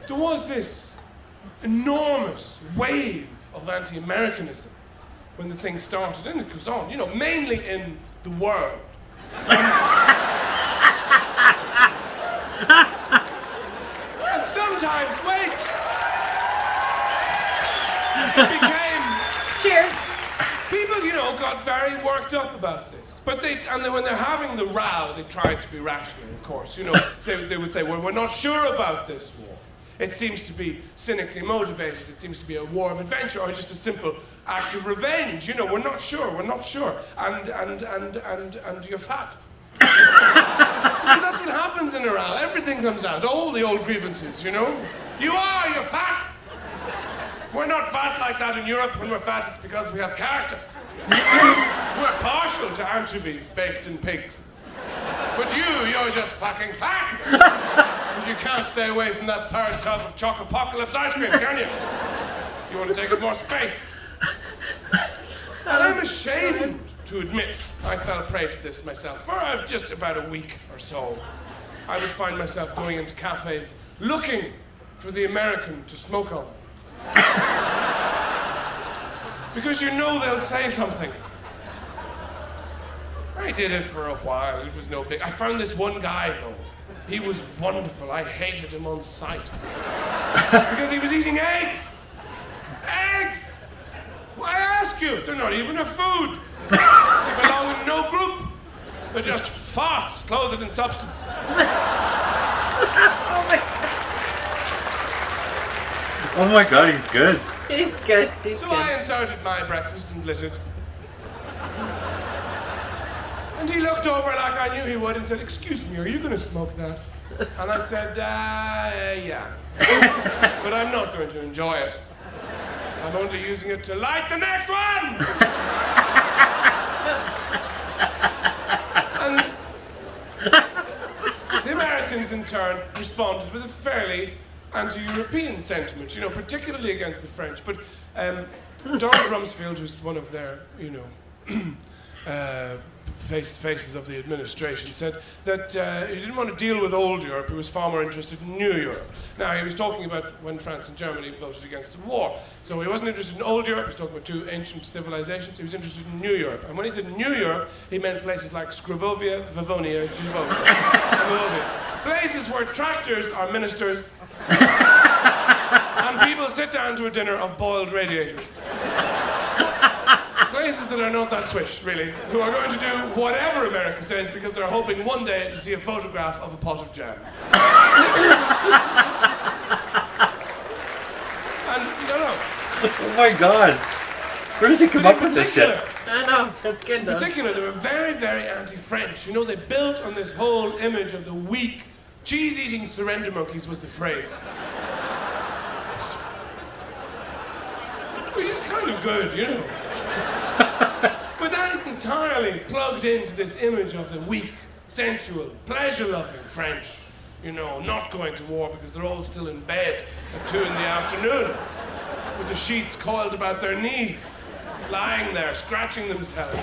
there was this enormous wave of anti-Americanism when the thing started, and it goes on, you know, mainly in the world. And sometimes, wait, it became... Cheers. People, you know, got very worked up about this. But when they're having the row, they tried to be rational, of course. You know, they would say, well, we're not sure about this war. It seems to be cynically motivated. It seems to be a war of adventure or just a simple act of revenge. You know, we're not sure. And you're fat. Because that's what happens in a row. Everything comes out. All the old grievances, you know. You're fat. We're not fat like that in Europe. When we're fat, it's because we have character. We're partial to anchovies baked in pigs. But you're just fucking fat. Because you can't stay away from that third tub of Chocopocalypse ice cream, can you? You want to take up more space. And I'm ashamed to admit I fell prey to this myself. For just about a week or so, I would find myself going into cafes looking for the American to smoke on. Because you know they'll say something. I did it for a while. It was no big... I found this one guy, though. He was wonderful. I hated him on sight. Because he was eating eggs. Eggs! I ask you, they're not even a food. They belong in no group. They're just farts clothed in substance. Oh my God, he's good. He's good. So I inserted my breakfast and lit it. And he looked over like I knew he would and said, "Excuse me, are you going to smoke that?" And I said, yeah. But I'm not going to enjoy it. I'm only using it to light the next one! And the Americans, in turn, responded with a fairly anti-European sentiment, you know, particularly against the French. But Donald Rumsfeld, who's one of their, you know, faces of the administration, said that he didn't want to deal with old Europe. He was far more interested in new Europe. Now, he was talking about when France and Germany voted against the war. So he wasn't interested in old Europe. He was talking about two ancient civilizations. He was interested in new Europe. And when he said new Europe, he meant places like Scrivovia, Vavonia, Gisvovia, and Moldavia. Places where tractors are ministers and people sit down to a dinner of boiled radiators. Places that are not that swish, really, who are going to do whatever America says because they're hoping one day to see a photograph of a pot of jam. And, no. Oh my God. Where does he come up with this shit? I know, that's good though. In particular, they were very, very anti-French. You know, they built on this whole image of the weak, cheese-eating surrender monkeys was the phrase. Which is kind of good, you know. But that entirely plugged into this image of the weak, sensual, pleasure-loving French. You know, not going to war because they're all still in bed at 2 in the afternoon with the sheets coiled about their knees, lying there, scratching themselves,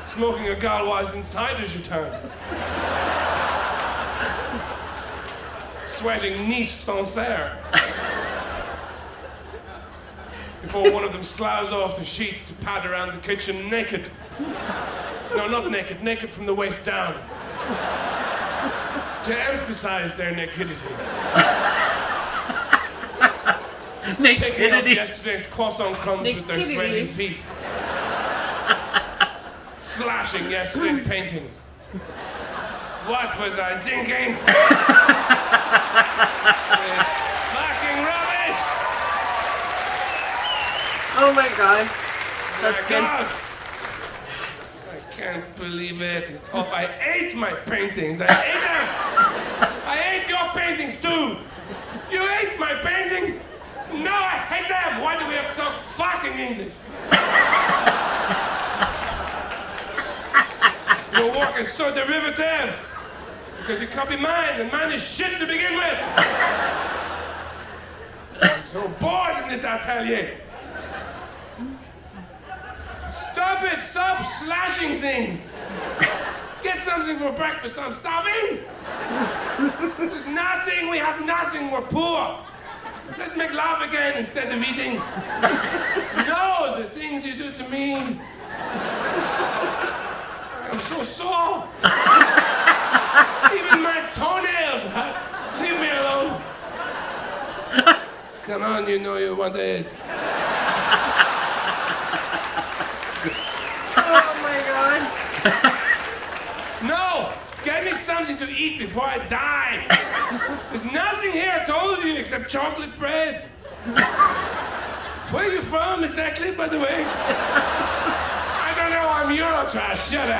smoking a Gauloise inside a jeton, sweating neat Sancerre. Before one of them sloughs off the sheets to pad around the kitchen naked. No, not naked, naked from the waist down. To emphasize their nakedity. Picking up yesterday's croissant crumbs with their sweaty feet. Slashing yesterday's paintings. What was I thinking? It's fucking rubbish! Oh my god. That's My good. God! I can't believe it. It's off. I ate my paintings. I ate them! I ate your paintings too! You ate my paintings! No, I hate them! Why do we have to talk fucking English? Your work is so derivative! Because you copy mine, and mine is shit to begin with! I'm so bored in this atelier! Stop it! Stop slashing things! Get something for breakfast, I'm starving! There's nothing, we have nothing, we're poor! Let's make love again instead of eating. No, the things you do to me. I'm so sore. Even my toenails hurt. Leave me alone. Come on, you know you want it. Oh my god. No! Get me something to eat before I die. There's nothing here, I told you, except chocolate bread. Where are you from exactly, by the way? I don't know, I'm Eurotrash, shut up.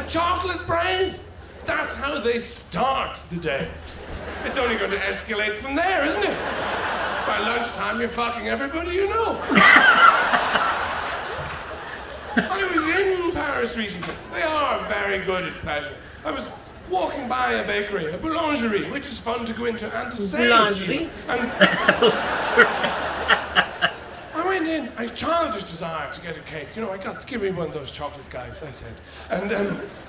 Chocolate bread? That's how they start the day. It's only going to escalate from there, isn't it? By lunchtime, you're fucking everybody you know. I was in Paris recently. They are very good at pleasure. I was walking by a bakery, a boulangerie, which is fun to go into and to say. Boulangerie? And I went in, I childish desire to get a cake. You know, I got to give me one of those chocolate guys, I said. And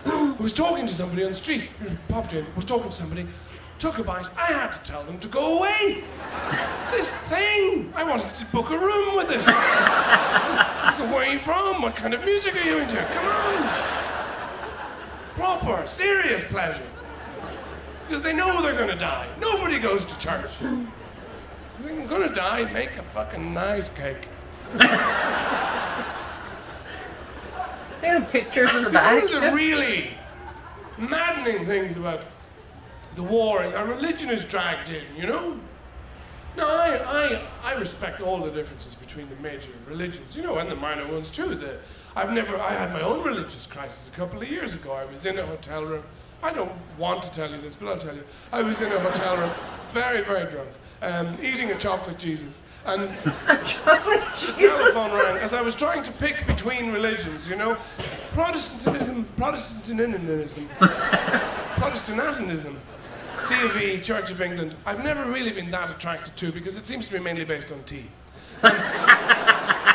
I was talking to somebody on the street, popped in, was talking to somebody, took a bite. I had to tell them to go away. This thing, I wanted to book a room with it. I said, where are you from? What kind of music are you into? Come on. Proper, serious pleasure. Because they know they're gonna die. Nobody goes to church. If they're gonna die, make a fucking nice cake. They have pictures in the Because back. one of the really maddening things about the war is our religion is dragged in, you know? No, I respect all the differences between the major religions, you know, and the minor ones too. I had my own religious crisis a couple of years ago. I was in a hotel room. I don't want to tell you this, but I'll tell you. I was in a hotel room, very, very drunk, eating a chocolate Jesus. And the telephone rang as I was trying to pick between religions, you know? Protestantism, C of E, Church of England, I've never really been that attracted to because it seems to be mainly based on tea.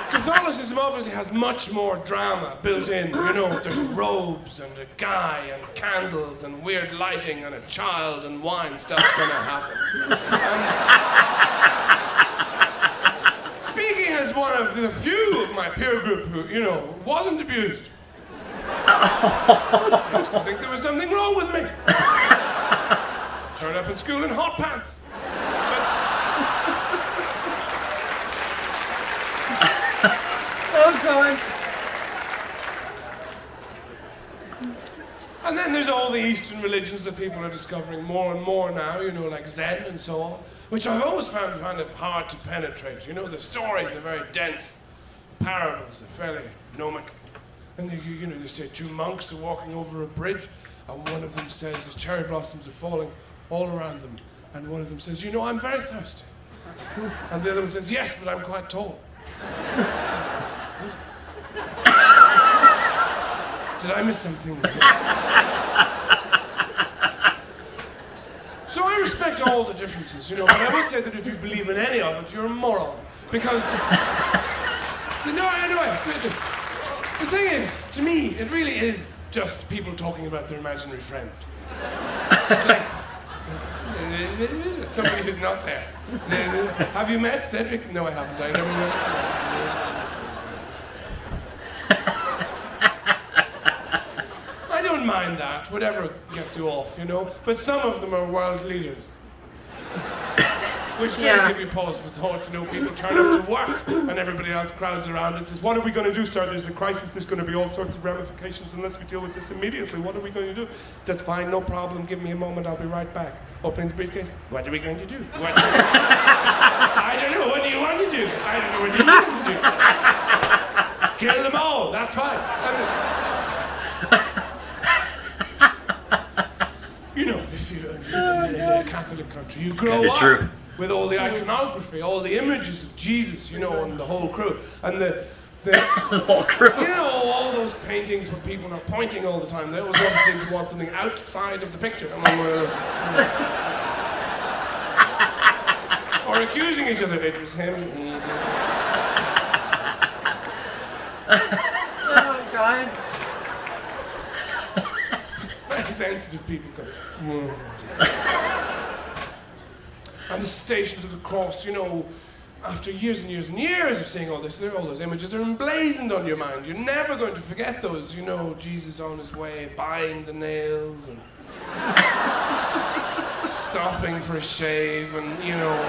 Catholicism obviously has much more drama built in, you know, there's robes and a guy and candles and weird lighting and a child and wine, stuff's gonna happen. Speaking as one of the few of my peer group who, you know, wasn't abused, I used to think there was something wrong with me. Turn up in school in hot pants. Oh god. And then there's all the Eastern religions that people are discovering more and more now, you know, like Zen and so on, which I've always found kind of hard to penetrate. You know, the stories are very dense. Parables are fairly gnomic. And they, you know, they say two monks are walking over a bridge, and one of them says the cherry blossoms are falling all around them. And one of them says, you know, I'm very thirsty. And the other one says, yes, but I'm quite tall. Did I miss something? So I respect all the differences, you know, but I would say that if you believe in any of it, you're a moron. Because, the thing is, to me, it really is just people talking about their imaginary friend. It's like, somebody who's not there. Have you met Cedric? No, I haven't. I never met. I don't mind that, whatever gets you off, you know. But some of them are world leaders. Which does Yeah. give you pause for thought. You know, people turn up to work and everybody else crowds around and says, what are we going to do, sir? There's a crisis. There's going to be all sorts of ramifications unless we deal with this immediately. What are we going to do? That's fine, no problem. Give me a moment. I'll be right back. Opening the briefcase. What are we going to do? What? I don't know. What do you want to do? I don't know. What do you want to do? Kill them all. That's fine. You know, if you're in a Catholic country, you grow Kinda up true. with all the iconography, all the images of Jesus, you know, and the whole crew. And the Whole crew. you know, all those paintings where people are pointing all the time. They always want to seem to want something outside of the picture. I'm on one of those. Or accusing each other. It was him. Oh, God. Very sensitive people go. And the Stations of the Cross, you know, after years and years and years of seeing all this, all those images are emblazoned on your mind. You're never going to forget those, you know, Jesus on his way, buying the nails and stopping for a shave and, you know,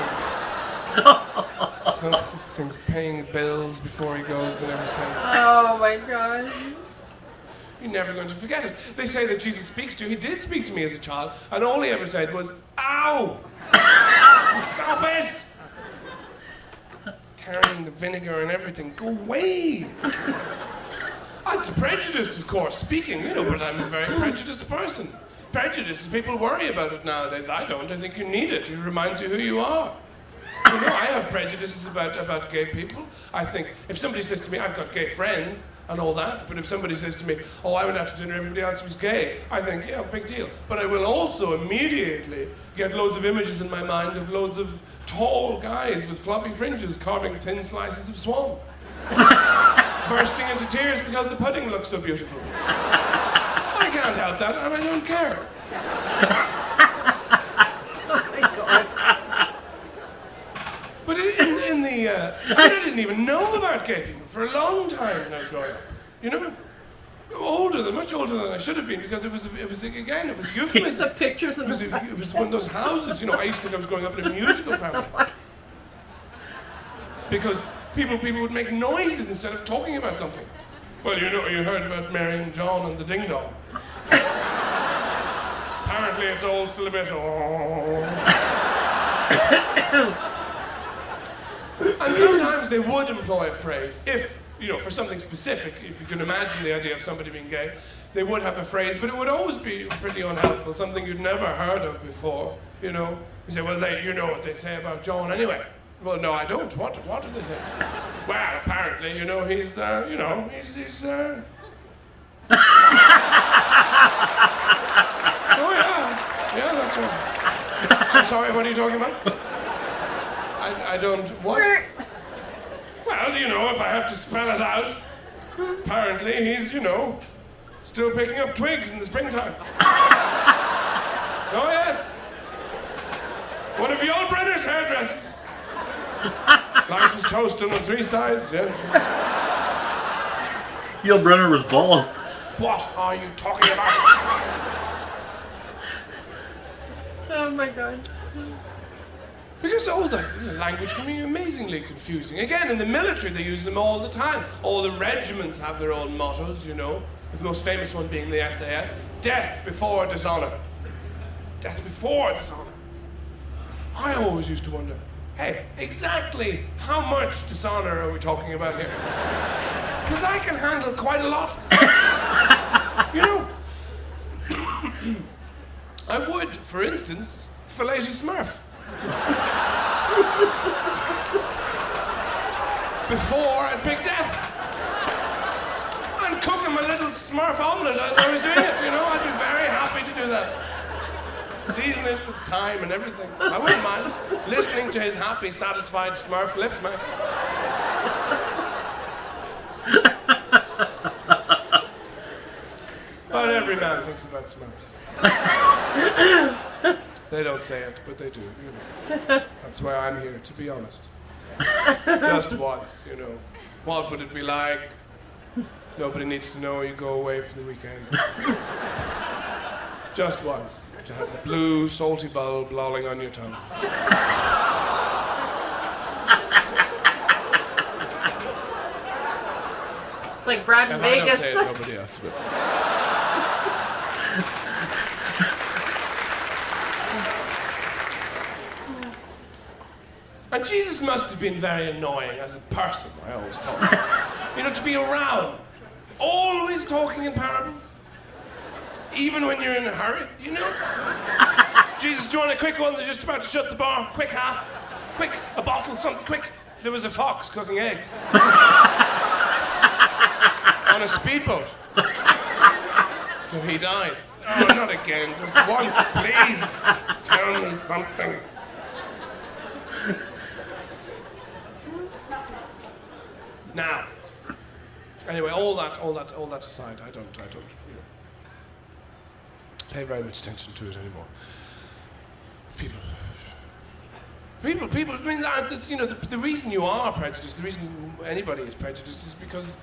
so just things, paying bills before he goes and everything. Oh, my God. You're never going to forget it. They say that Jesus speaks to you. He did speak to me as a child, and all he ever said was, ow! Stop it! Carrying the vinegar and everything. Go away! It's prejudice, of course, speaking, you know, but I'm a very prejudiced person. Prejudice, people worry about it nowadays. I don't. I think you need it. It reminds you who you are. You know, I have prejudices about gay people. I think if somebody says to me, I've got gay friends and all that, but if somebody says to me, oh, I went out to dinner, everybody else was gay, I think, yeah, big deal. But I will also immediately get loads of images in my mind of loads of tall guys with floppy fringes carving thin slices of swan. Bursting into tears because the pudding looks so beautiful. I can't help that, and I don't care. But in the, I didn't even know about gay people for a long time when I was growing up. You know, much older than I should have been, because it was euphemism. The pictures in the It was one of those houses, you know. I used to think I was growing up in a musical family. Because people would make noises instead of talking about something. Well, you know, you heard about Mary and John and the Ding Dong. Apparently it's all still a bit, And sometimes they would employ a phrase, if, you know, for something specific, if you can imagine the idea of somebody being gay, they would have a phrase, but it would always be pretty unhelpful, something you'd never heard of before, you know. You say, well, you know what they say about John anyway. Well, no, I don't. What do they say? Well, apparently, you know, he's Oh, yeah. Yeah, that's right. I'm sorry, what are you talking about? I don't... What? Well, you know, if I have to spell it out, apparently he's, you know, still picking up twigs in the springtime. Oh, yes. One of Yul Brynner's hairdressers. Likes his toast on 3 sides, yes. Yul Brynner was bald. What are you talking about? Oh, my God. Because all that language can be amazingly confusing. Again, in the military, they use them all the time. All the regiments have their own mottos, you know. The most famous one being the SAS. Death before dishonor. Death before dishonor. I always used to wonder, hey, exactly how much dishonor are we talking about here? Because I can handle quite a lot. You know, I would, for instance, fillet a smurf. Before I pick death. And cook him a little smurf omelette as I was doing it, you know. I'd be very happy to do that. Season it with thyme and everything. I wouldn't mind listening to his happy, satisfied smurf lip smacks. But every man thinks about smurfs. They don't say it, but they do, you know. That's why I'm here, to be honest. Just once, you know. What would it be like? Nobody needs to know you go away for the weekend. Just once, to have the blue, salty bulb lolling on your tongue. like Brad in If I don't Vegas. say it, nobody else will. And Jesus must have been very annoying as a person, I always thought. You know, to be around, always talking in parables. Even when you're in a hurry, you know? Jesus, do you want a quick one? They're just about to shut the bar. Quick half. Quick, a bottle, something, quick. There was a fox cooking eggs. On a speedboat. So he died. Oh, not again, just once, please. Tell me something. Now, anyway, all that aside, I don't, you know, pay very much attention to it anymore. People. I mean, that's, you know, the reason you are prejudiced, the reason anybody is prejudiced is because,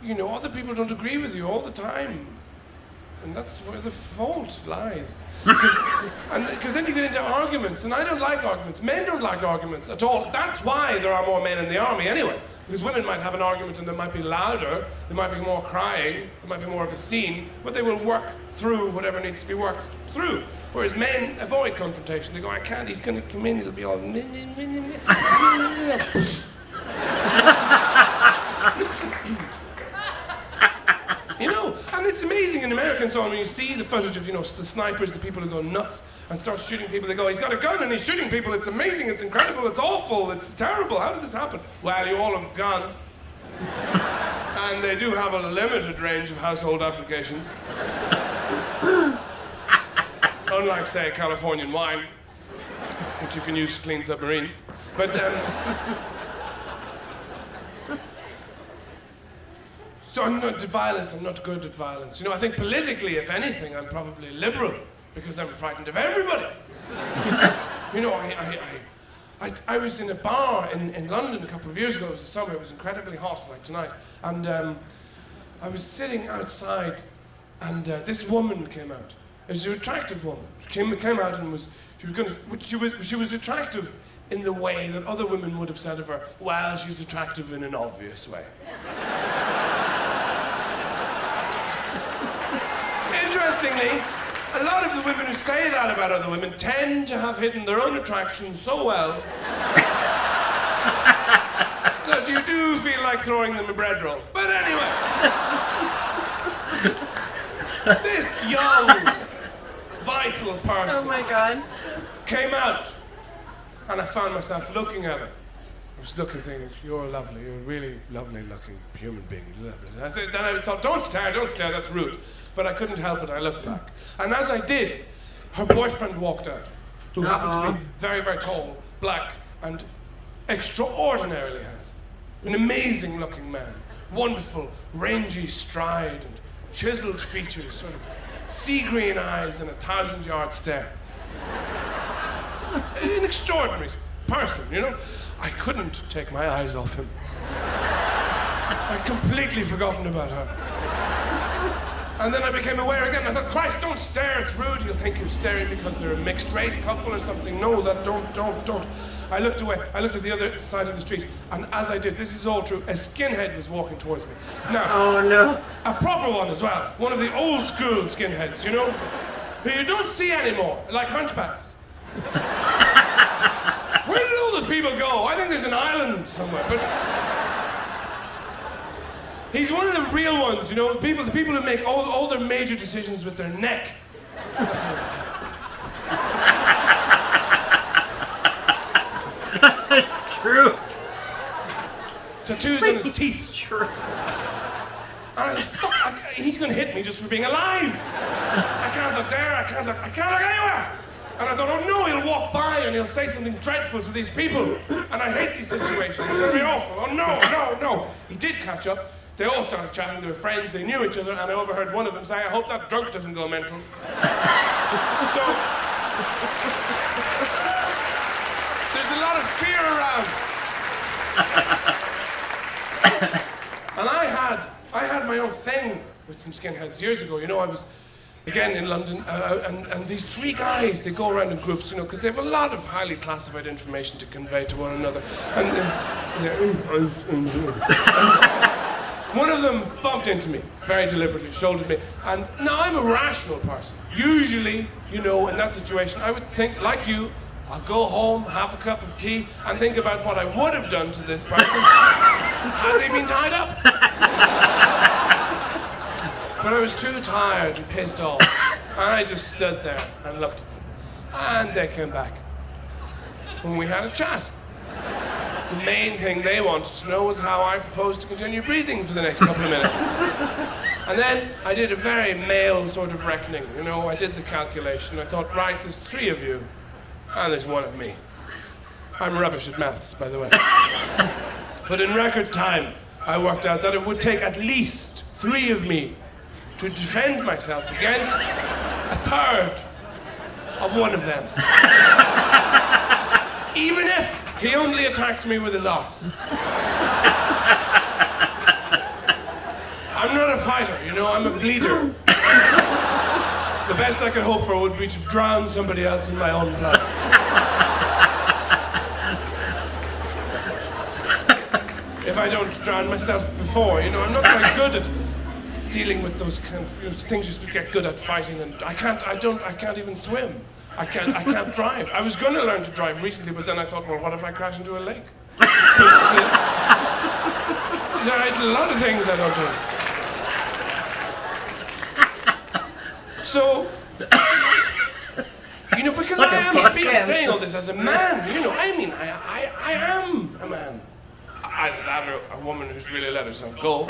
you know, other people don't agree with you all the time. And that's where the fault lies. Because then you get into arguments, and I don't like arguments. Men don't like arguments at all. That's why there are more men in the army anyway. Because women might have an argument and they might be louder, there might be more crying, there might be more of a scene, but they will work through whatever needs to be worked through. Whereas men avoid confrontation. They go, I can't, he's going to come in, it'll be all... You know, and it's amazing in America and so on, when you see the footage of, you know, the snipers, the people who go nuts and start shooting people, they go, he's got a gun and he's shooting people, it's amazing, it's incredible, it's awful, it's terrible, how did this happen? Well, you all have guns. And they do have a limited range of household applications. Unlike, say, Californian wine, which you can use to clean submarines. But, so I'm not to violence, I'm not good at violence. You know, I think politically, if anything, I'm probably liberal because I'm frightened of everybody. You know, I was in a bar in London a couple of years ago. It was the summer, it was incredibly hot, like tonight. And I was sitting outside and this woman came out. It was an attractive woman. She came out and she was attractive in the way that other women would have said of her, well, she's attractive in an obvious way. Interestingly, a lot of the women who say that about other women tend to have hidden their own attraction so well that you do feel like throwing them a bread roll. But anyway, this young, vital person Oh my God. came out, and I found myself looking at her. I was looking, thinking, you're lovely, you're a really lovely looking human being, you're lovely. Then I thought, don't stare, that's rude. But I couldn't help it, I looked back. And as I did, her boyfriend walked out, who happened to be very, very tall, black, and extraordinarily handsome. An amazing looking man. Wonderful, rangy stride and chiseled features, sort of sea green eyes and a 1,000-yard stare. An extraordinary person, you know? I couldn't take my eyes off him. I'd completely forgotten about her. And then I became aware again. I thought, Christ, don't stare, it's rude. He'll think you're staring because they're a mixed race couple or something. No, don't. I looked away. I looked at the other side of the street. And as I did, this is all true, a skinhead was walking towards me. Now, Oh no. a proper one as well. One of the old school skinheads, you know? Who you don't see anymore, like hunchbacks. Where did all those people go? I think there's an island somewhere, but... He's one of the real ones, you know, the people who make all their major decisions with their neck. It's true. Tattoos on his teeth. It's true. And I thought, fuck, he's gonna hit me just for being alive. I can't look there, I can't look anywhere. And I thought, oh no, he'll walk by and he'll say something dreadful to these people. And I hate these situations, it's gonna be awful. Oh no. He did catch up. They all started chatting, they were friends, they knew each other, and I overheard one of them say, I hope that drunk doesn't go mental. So, there's a lot of fear around. And I had my own thing with some skinheads years ago. You know, I was, again, in London, and these three guys, they go around in groups, you know, because they have a lot of highly classified information to convey to one another. And One of them bumped into me, very deliberately, shouldered me, and now I'm a rational person. Usually, you know, in that situation, I would think, like you, I'll go home, have a cup of tea, and think about what I would have done to this person had they been tied up. But I was too tired and pissed off. I just stood there and looked at them. And they came back. And we had a chat. The main thing they wanted to know was how I proposed to continue breathing for the next couple of minutes. And then I did a very male sort of reckoning. You know, I did the calculation. I thought, right, there's 3 of you, and there's 1 of me. I'm rubbish at maths, by the way. But in record time, I worked out that it would take at least 3 of me to defend myself against a third of 1 of them. Even if he only attacked me with his arse. I'm not a fighter, you know, I'm a bleeder. The best I could hope for would be to drown somebody else in my own blood. If I don't drown myself before, you know, I'm not very good at dealing with those kind of, you know, things you get good at fighting, and I can't even swim. I can't drive. I was going to learn to drive recently, but then I thought, well, what if I crash into a lake? There's a lot of things I don't do. So, you know, because I am saying all this as a man, you know, I mean, I am a man. Either that or a woman who's really let herself go.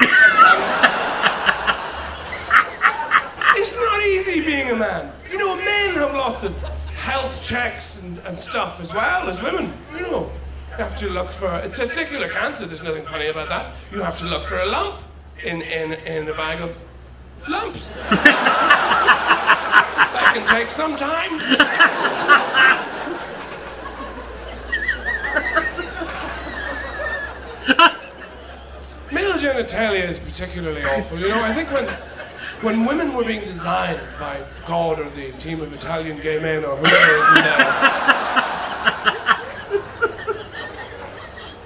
It's not easy being a man. You know, men have lots of health checks and stuff as well as women. You know, you have to look for a testicular cancer. There's nothing funny about that. You have to look for a lump in a bag of lumps. That can take some time. Male genitalia is particularly awful. You know, I think when women were being designed by God or the team of Italian gay men or whoever is in there,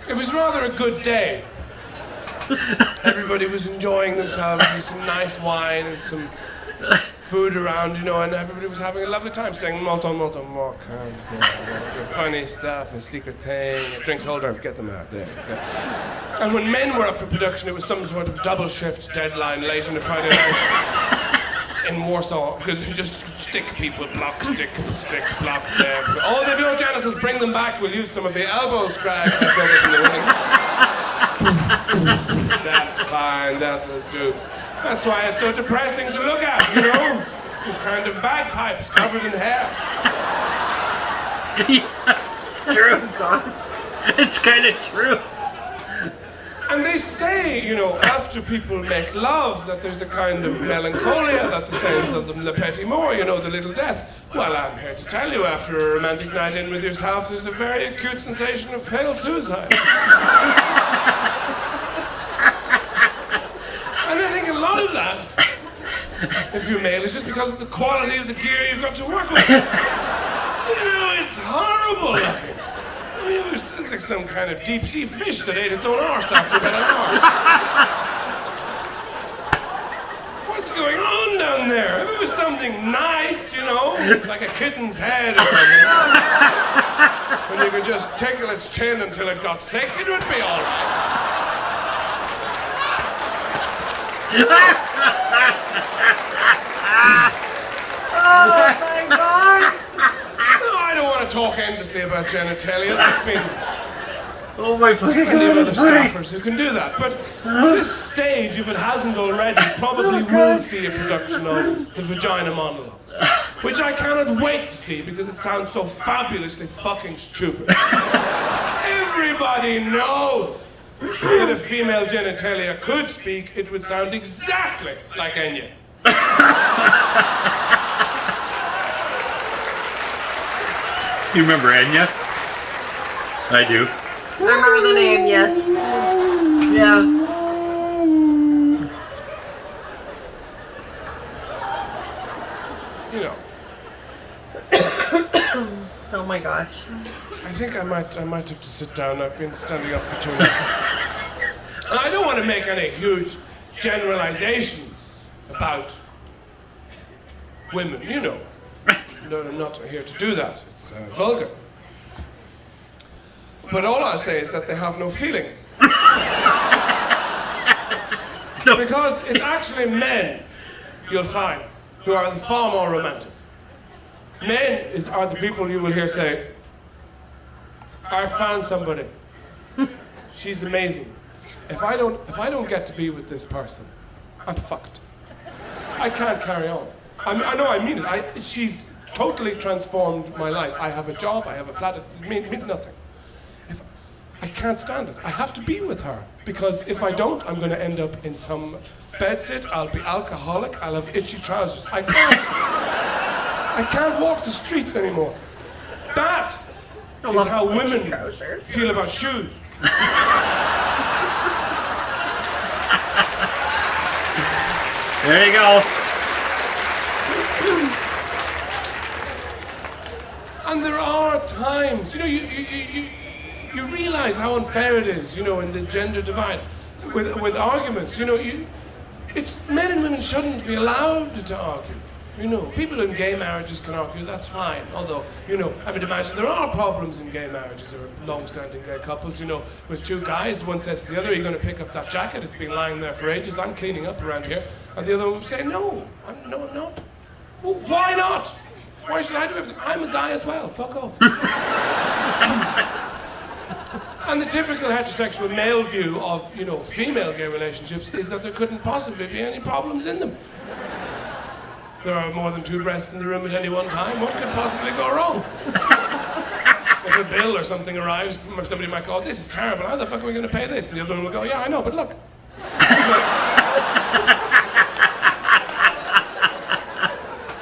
it was rather a good day. Everybody was enjoying themselves with some nice wine and some food around, you know, and everybody was having a lovely time saying molto more funny stuff, a secret thing, a drinks holder, get them out there. And when men were up for production, it was some sort of double shift deadline late on a Friday night in Warsaw, because you just stick people, block, stick, block there. Oh, they've no genitals, bring them back, we'll use some of the elbow scrag left over from the ring. That's fine, that'll do. That's why it's so depressing to look at, you know? These kind of bagpipes covered in hair. It's true, God. It's kind of true. And they say, you know, after people make love, that there's a kind of melancholia that descends on them, le petit mort, you know, the little death. Well, I'm here to tell you, after a romantic night in with yourself, there's a very acute sensation of failed suicide. And I think a lot of that, if you're male, is just because of the quality of the gear you've got to work with. You know, it's horrible looking. I mean, it looks like some kind of deep-sea fish that ate its own arse after about an hour. What's going on down there? If it was something nice, you know, like a kitten's head or something, when you could just tickle its chin until it got sick, it would be all right. Oh my God! No, I don't want to talk endlessly about genitalia. That's been Oh my plenty of other God! staffers who can do that. But this stage, if it hasn't already, probably will see a production of the Vagina Monologues, which I cannot wait to see because it sounds so fabulously fucking stupid. Everybody knows that if female genitalia could speak, it would sound exactly like Enya. You remember Enya? I do. I remember the name, yes. Yeah. You know, Oh my gosh. I think I might have to sit down. I've been standing up for too long. And I don't want to make any huge generalizations about women, you know. No, I'm not here to do that. It's vulgar. But all I'll say is that they have no feelings. Because it's actually men, you'll find, who are far more romantic. Men are the people you will hear say, I found somebody. She's amazing. If I don't get to be with this person, I'm fucked. I can't carry on. I know I mean it. She's totally transformed my life. I have a job, I have a flat, it means nothing. I can't stand it. I have to be with her. Because if I don't, I'm going to end up in some bedsit, I'll be alcoholic, I'll have itchy trousers. I can't walk the streets anymore. That is how women feel about shoes. There you go. And there are times, you know, you realize how unfair it is, you know, in the gender divide with arguments. You know, it's men and women shouldn't be allowed to argue. You know, people in gay marriages can argue, that's fine. Although, you know, I would imagine there are problems in gay marriages or long-standing gay couples, you know, with two guys, one says to the other, are you going to pick up that jacket? It's been lying there for ages, I'm cleaning up around here. And the other one would say, no, I'm not. Well, why not? Why should I do everything? I'm a guy as well, fuck off. And the typical heterosexual male view of, you know, female gay relationships is that there couldn't possibly be any problems in them. There are more than two breasts in the room at any one time. What could possibly go wrong? If a bill or something arrives, somebody might go, oh, this is terrible. How the fuck are we going to pay this? And the other one will go, yeah, I know, but look.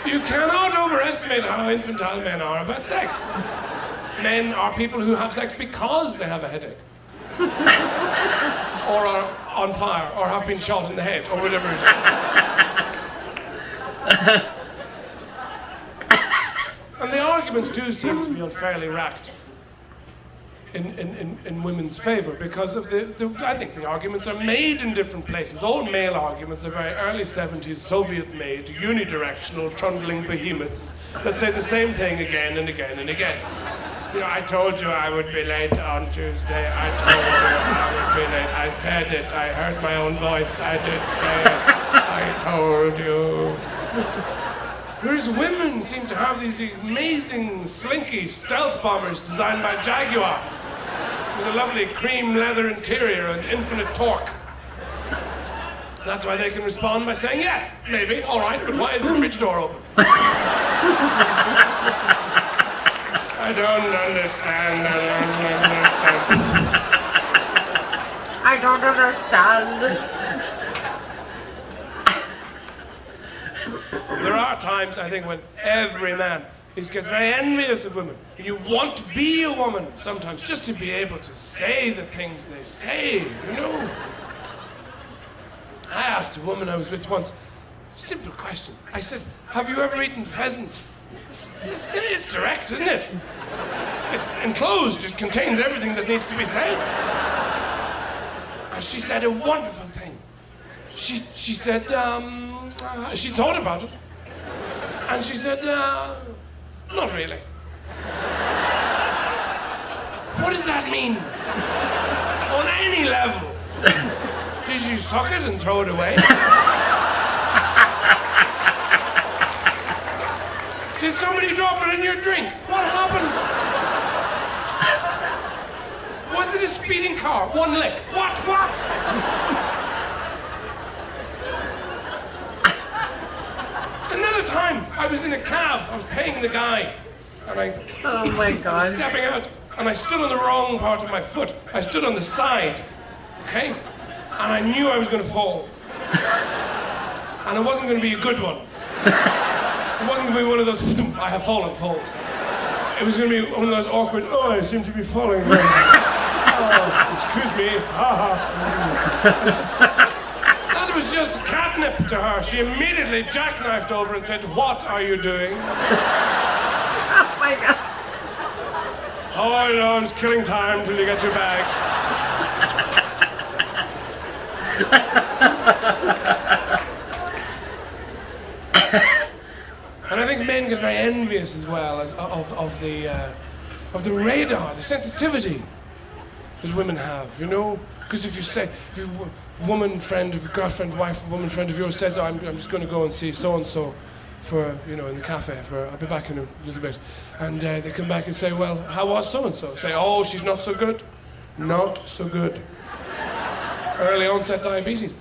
You cannot overestimate how infantile men are about sex. Men are people who have sex because they have a headache. Or are on fire, or have been shot in the head, or whatever it is. And the arguments do seem to be unfairly racked in women's favour because of I think the arguments are made in different places. All male arguments are very early 70s, Soviet-made, unidirectional, trundling behemoths that say the same thing again and again and again. You know, I told you I would be late on Tuesday. I told you I would be late. I said it. I heard my own voice. I did say it. I told you. Whereas women seem to have these amazing, slinky stealth bombers designed by Jaguar with a lovely cream leather interior and infinite torque. That's why they can respond by saying, yes, maybe, all right, but why is the fridge door open? I don't understand. I don't understand. There are times, I think, when every man gets very envious of women. You want to be a woman sometimes, just to be able to say the things they say, you know. I asked a woman I was with once, simple question. I said, have you ever eaten pheasant? It's direct, isn't it? It's enclosed, it contains everything that needs to be said. And she said a wonderful thing. She said, she thought about it. And she said, not really. What does that mean? On any level. Did you suck it and throw it away? Did somebody drop it in your drink? What happened? Was it a speeding car? One lick. What? Another time, I was in a cab. I was paying the guy. And oh my God. I was stepping out, and I stood on the wrong part of my foot. I stood on the side, okay? And I knew I was going to fall. And it wasn't going to be a good one. It wasn't going to be one of those, I have fallen falls. It was going to be one of those awkward, oh, I seem to be falling. Oh, excuse me. That was just catnip to her. She immediately jackknifed over and said, what are you doing? Oh my God. Oh, I know, I'm just killing time till you get your bag. And I think men get very envious as well of the radar, the sensitivity that women have, you know? Because if you woman friend, if a girlfriend, wife, woman friend of yours says, oh, I'm just going to go and see so-and-so for, you know, in the cafe, I'll be back in a little bit. And they come back and say, well, how was so-and-so? Say, oh, she's not so good. Not so good. Early onset diabetes.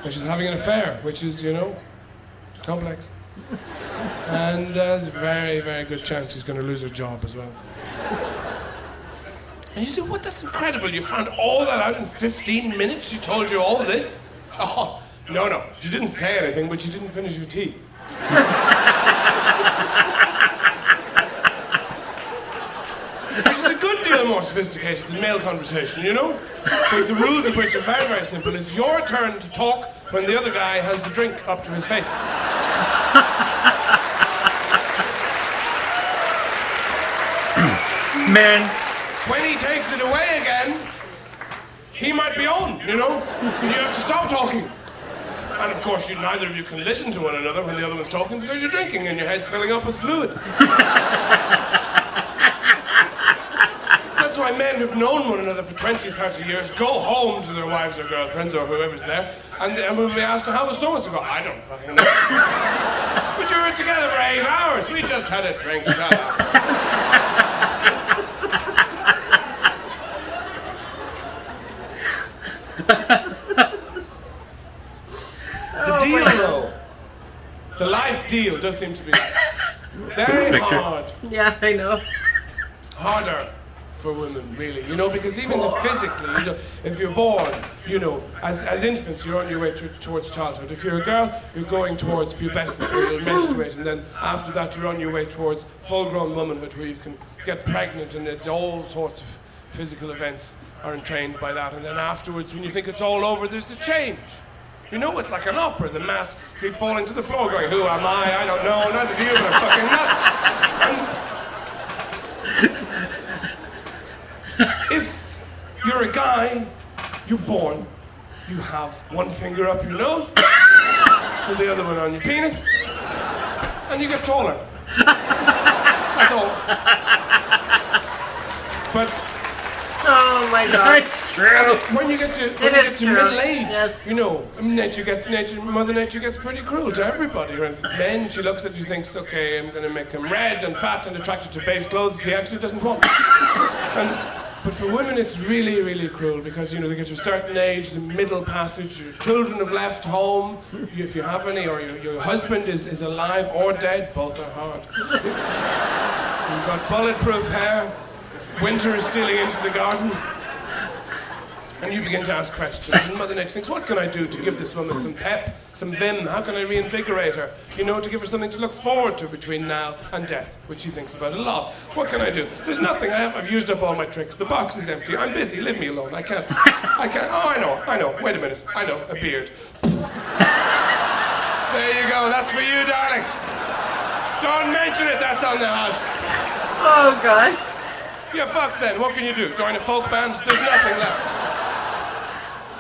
And she's having an affair, which is, you know, complex. And there's a very, very good chance she's going to lose her job as well. And you say, what, that's incredible. You found all that out in 15 minutes? She told you all this? Oh, no. She didn't say anything, but she didn't finish her tea. Which is a good deal more sophisticated than male conversation, you know? But the rules of which are very, very simple. It's your turn to talk when the other guy has the drink up to his face. Men. When he takes it away again, he might be on, you know? And you have to stop talking. And of course, neither of you can listen to one another when the other one's talking because you're drinking and your head's filling up with fluid. That's why men who've known one another for 20, 30 years go home to their wives or girlfriends or whoever's there and will be asked, how was so-and-so? Go, I don't fucking know. But you were together for 8 hours. We just had a drink. Shut up. The deal, though, the life deal does seem to be very hard. Yeah, I know. Harder for women, really, you know, because even physically, you know, if you're born, you know, as infants, you're on your way towards childhood. If you're a girl, you're going towards pubescence, where you'll menstruate, and then after that, you're on your way towards full-grown womanhood, where you can get pregnant, and it's all sorts of physical events are entrained by that. And then afterwards, when you think it's all over, there's the change. You know, it's like an opera. The masks keep falling to the floor, going, who am I? I don't know. Neither do you, but I'm fucking nuts. And if you're a guy, you're born, you have one finger up your nose, and the other one on your penis, and you get taller. That's all. But oh my God. It's true. When you get to middle age, yes. you know, Mother Nature gets pretty cruel to everybody. When men, she looks at you, thinks, okay, I'm going to make him red and fat and attracted to beige clothes he actually doesn't want. But for women, it's really, really cruel because, you know, they get to a certain age, the middle passage, your children have left home, if you have any, or your husband is alive or dead, both are hard. You've got bulletproof hair, winter is stealing into the garden, and you begin to ask questions. And Mother Nature thinks, what can I do to give this woman some pep, some vim? How can I reinvigorate her? You know, to give her something to look forward to between now and death, which she thinks about a lot. What can I do? There's nothing. I've used up all my tricks. The box is empty. I'm busy. Leave me alone. I can't. Oh, I know. Wait a minute. I know. A beard. There you go. That's for you, darling. Don't mention it. That's on the house. Oh, God. Yeah, fuck then. What can you do? Join a folk band? There's nothing left.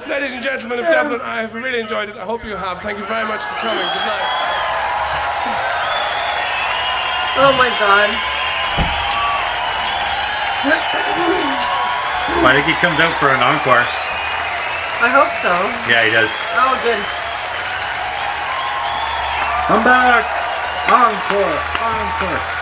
Ladies and gentlemen of Dublin, I have really enjoyed it. I hope you have. Thank you very much for coming. Good night. Oh my God. I think he comes out for an encore. I hope so. Yeah, he does. Oh, good. Come back! Encore! Encore!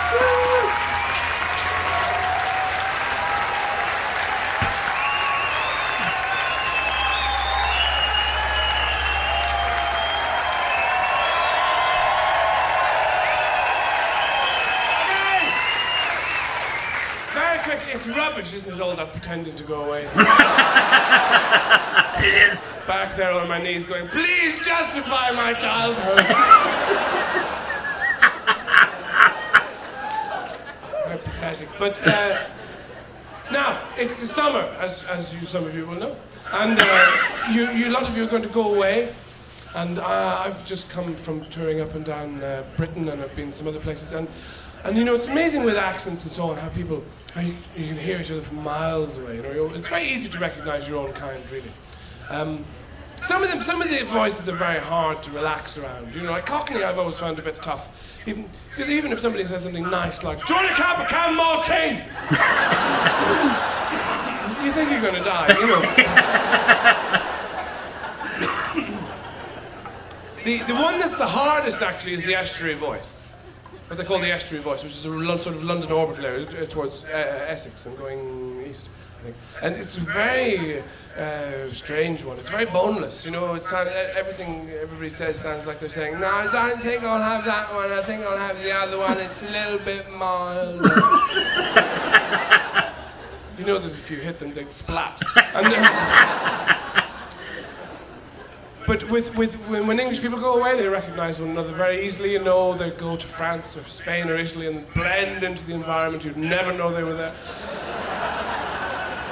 It's rubbish, isn't it, all that pretending to go away? It is. Back there on my knees going, please justify my childhood. Very pathetic. But now, it's the summer, as some of you will know. And a lot of you are going to go away. And I've just come from touring up and down Britain, and I've been some other places. And you know, it's amazing with accents and so on, how you can hear each other from miles away. You know, it's very easy to recognize your own kind, really. Some of the voices are very hard to relax around. You know, like Cockney I've always found a bit tough. Because even if somebody says something nice like, "Do you want a cup of Cam Maltine?" You think you're going to die, you know. The one that's the hardest, actually, is the estuary voice. What they call the estuary voice, which is a sort of London orbital area towards Essex and going east, I think. And it's a very strange one. It's very boneless, you know. It sounds, everything everybody says sounds like they're saying, "No, I don't think I'll have that one. I think I'll have the other one. It's a little bit mild." You know that if you hit them, they'd splat. And, but when English people go away, they recognise one another very easily. You know, they go to France or Spain or Italy and blend into the environment. You'd never know they were there.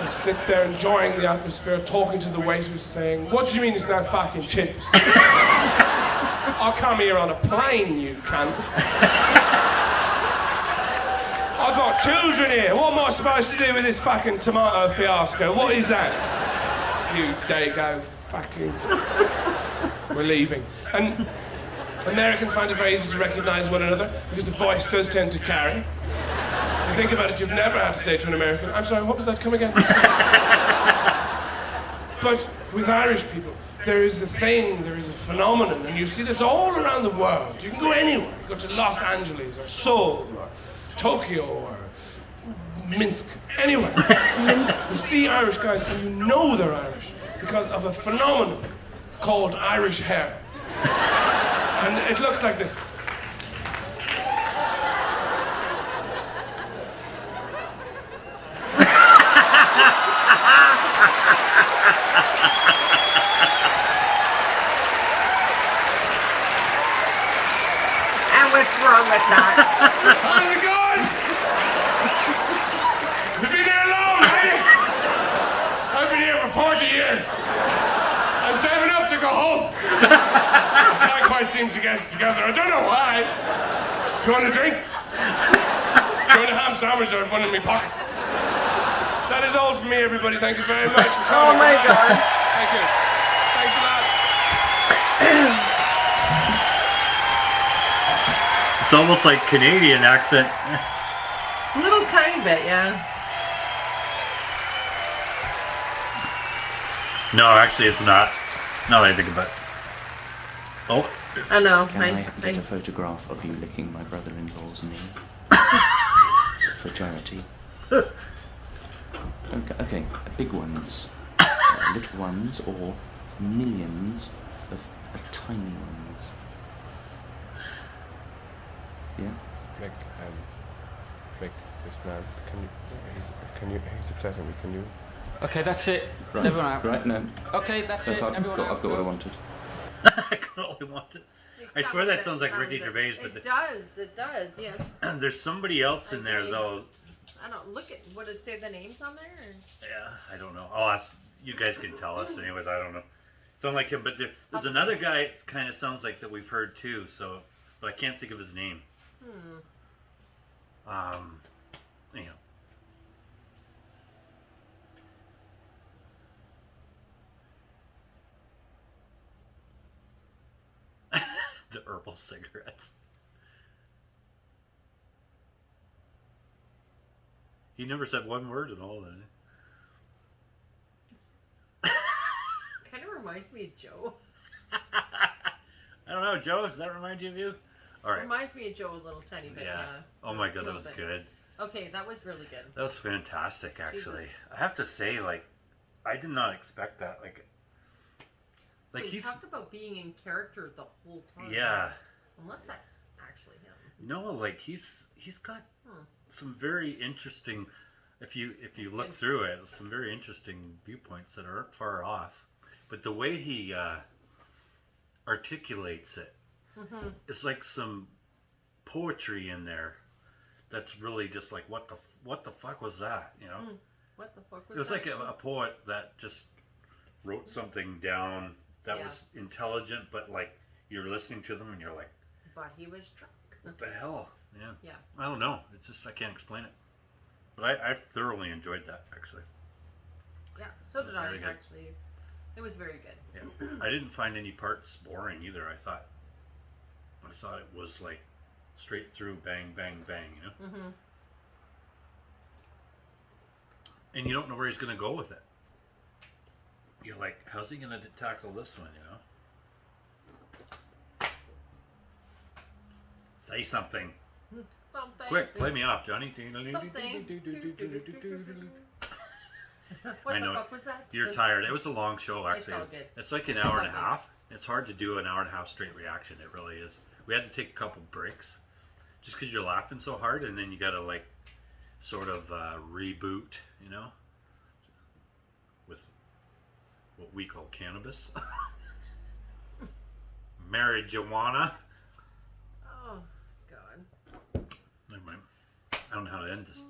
They sit there enjoying the atmosphere, talking to the waiters, saying, "What do you mean it's now fucking chips? I'll come here on a plane, you cunt. I've got children here. What am I supposed to do with this fucking tomato fiasco? What is that?" "You dago fucking..." "We're leaving." And Americans find it very easy to recognise one another because the voice does tend to carry. If you think about it, you've never had to say to an American, "I'm sorry, what was that? Come again?" But with Irish people, there is a thing, there is a phenomenon, and you see this all around the world. You can go anywhere. You go to Los Angeles or Seoul or Tokyo or Minsk, anywhere. You see Irish guys and you know they're Irish because of a phenomenon called Irish hair. And it looks like this. And what's wrong with that? How's it going? You've been here long, eh? I've been here for 40 years. I'm saving up to go home. I can't quite seem to get it together. I don't know why. Do you want a drink? Do you want a ham sandwich or one in my pockets? That is all from me, everybody. Thank you very much for coming. Oh my God. Thank you. Thanks a lot. It's almost like Canadian accent. A little tiny bit, yeah. No, actually, it's not. Now that I think about it. Oh. I know. Can I get a photograph of you licking my brother-in-law's knee? For charity. Okay, big ones, little ones, or millions of tiny ones. Yeah? Mick, this man, he's upsetting me, can you? Okay, that's it. Right. Everyone out. Right, no. Okay, that's it. I've Everyone out. got what I wanted. I got all I wanted. I swear that sounds like Ricky Gervais, but It does, yes. there's somebody else in there though. I don't look at, would it say the names on there? Or? Yeah, I don't know. I'll ask. You guys can tell us, anyways. I don't know. Sound like him, but there's another guy. It kind of sounds like that we've heard too. So, but I can't think of his name. Anyhow. The herbal cigarettes. He never said one word in all that. Kind of reminds me of Joe. I don't know, Joe, does that remind you of you? All right. Reminds me of Joe a little tiny bit. Yeah. Oh my God, that was good. Okay, that was really good. That was fantastic, actually. Jesus. I have to say, like, I did not expect that. Like he talked about being in character the whole time. Yeah. Unless that's actually him. No, like he's got some very interesting. If you look through it, some very interesting viewpoints that aren't far off. But the way he articulates it, it's like some poetry in there. That's really just like what the fuck was that? You know? What the fuck was that? It was that? like a poet that just wrote something down that was intelligent, but like you're listening to them and you're like, but he was drunk. what the hell? Yeah. Yeah. I don't know. It's just I can't explain it. But I thoroughly enjoyed that actually. Yeah, so did I really good. actually. It was very good. Yeah. I didn't find any parts boring either. I thought it was like straight through, bang, bang, bang, you know? Mm-hmm. And you don't know where he's going to go with it. You're like, how's he going to tackle this one, you know? Say something. Something. Quick, play me off, Johnny. Something. What I the know. fuck was that? You're tired. It was a long show, actually. It's all good. It's like an hour and a half. It's hard to do an hour and a half straight reaction. It really is. We had to take a couple breaks just because you're laughing so hard, and then you got to like sort of reboot, you know, with what we call cannabis, marijuana. Oh God. Never mind. I don't know how to end this.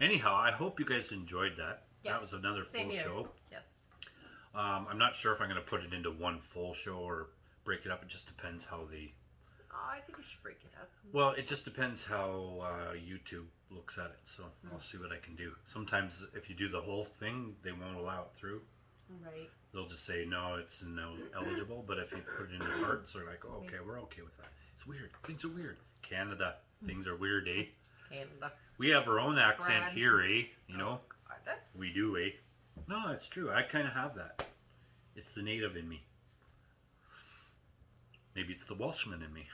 Anyhow, I hope you guys enjoyed that. Yes. That was another Same full here. show. Yes. I'm not sure if I'm going to put it into one full show or break it up. It just depends how the... Oh, I think you should break it up. Well, it just depends how YouTube looks at it. So I'll see what I can do. Sometimes if you do the whole thing, they won't allow it through. Right. They'll just say, no, it's no eligible. But if you put it into parts, they're like, oh, okay, we're okay with that. It's weird. Things are weird. Canada. Things are weird, eh? Canada. We have our own accent Brad. here, eh? You know? Canada? We do, eh? No, it's true. I kind of have that. It's the native in me. Maybe it's the Welshman in me.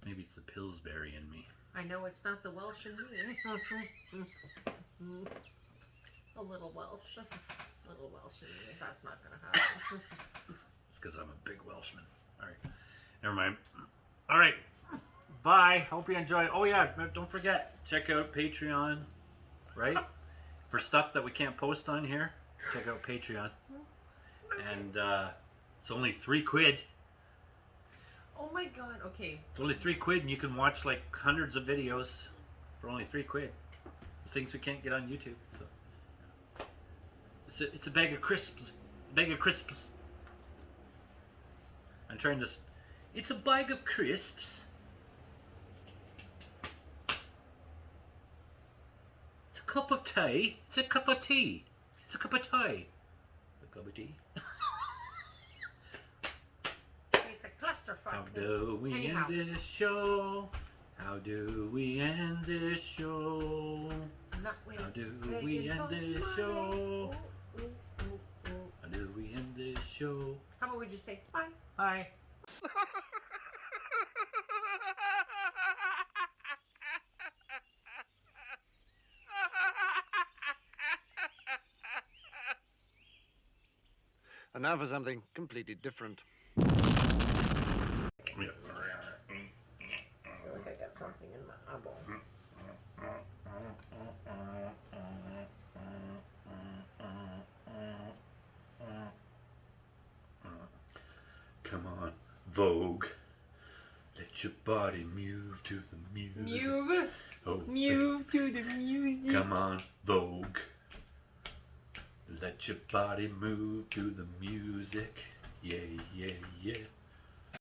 Maybe it's the Pillsbury in me. I know it's not the Welsh in me. A little Welsh. A little Welsh in me. That's not gonna happen. It's because I'm a big Welshman. Alright. Never mind. Alright. Bye. Hope you enjoyed. Oh yeah, don't forget. Check out Patreon. Right? For stuff that we can't post on here. Check out Patreon. And it's only £3. Oh my God. Okay. It's only £3 and you can watch like hundreds of videos for only £3. The things we can't get on YouTube. So it's a bag of crisps. A bag of crisps. I'm trying to. It's a bag of crisps. It's a cup of tea. It's a cup of tea. It's a cup of tea. A cup of tea. It's a clusterfuck. How do we Anyhow. end this show? How do we end this show? Not with How do begging we end for this money. show? Ooh, ooh, ooh, ooh. How do we end this show? How about we just say bye? Bye. And now for something completely different. I feel like I got something in my eyeball. Come on, Vogue. Let your body move to the music. Move. Oh, Move to the music. come on, Vogue. Let your body move to the music. Yeah, yeah, yeah.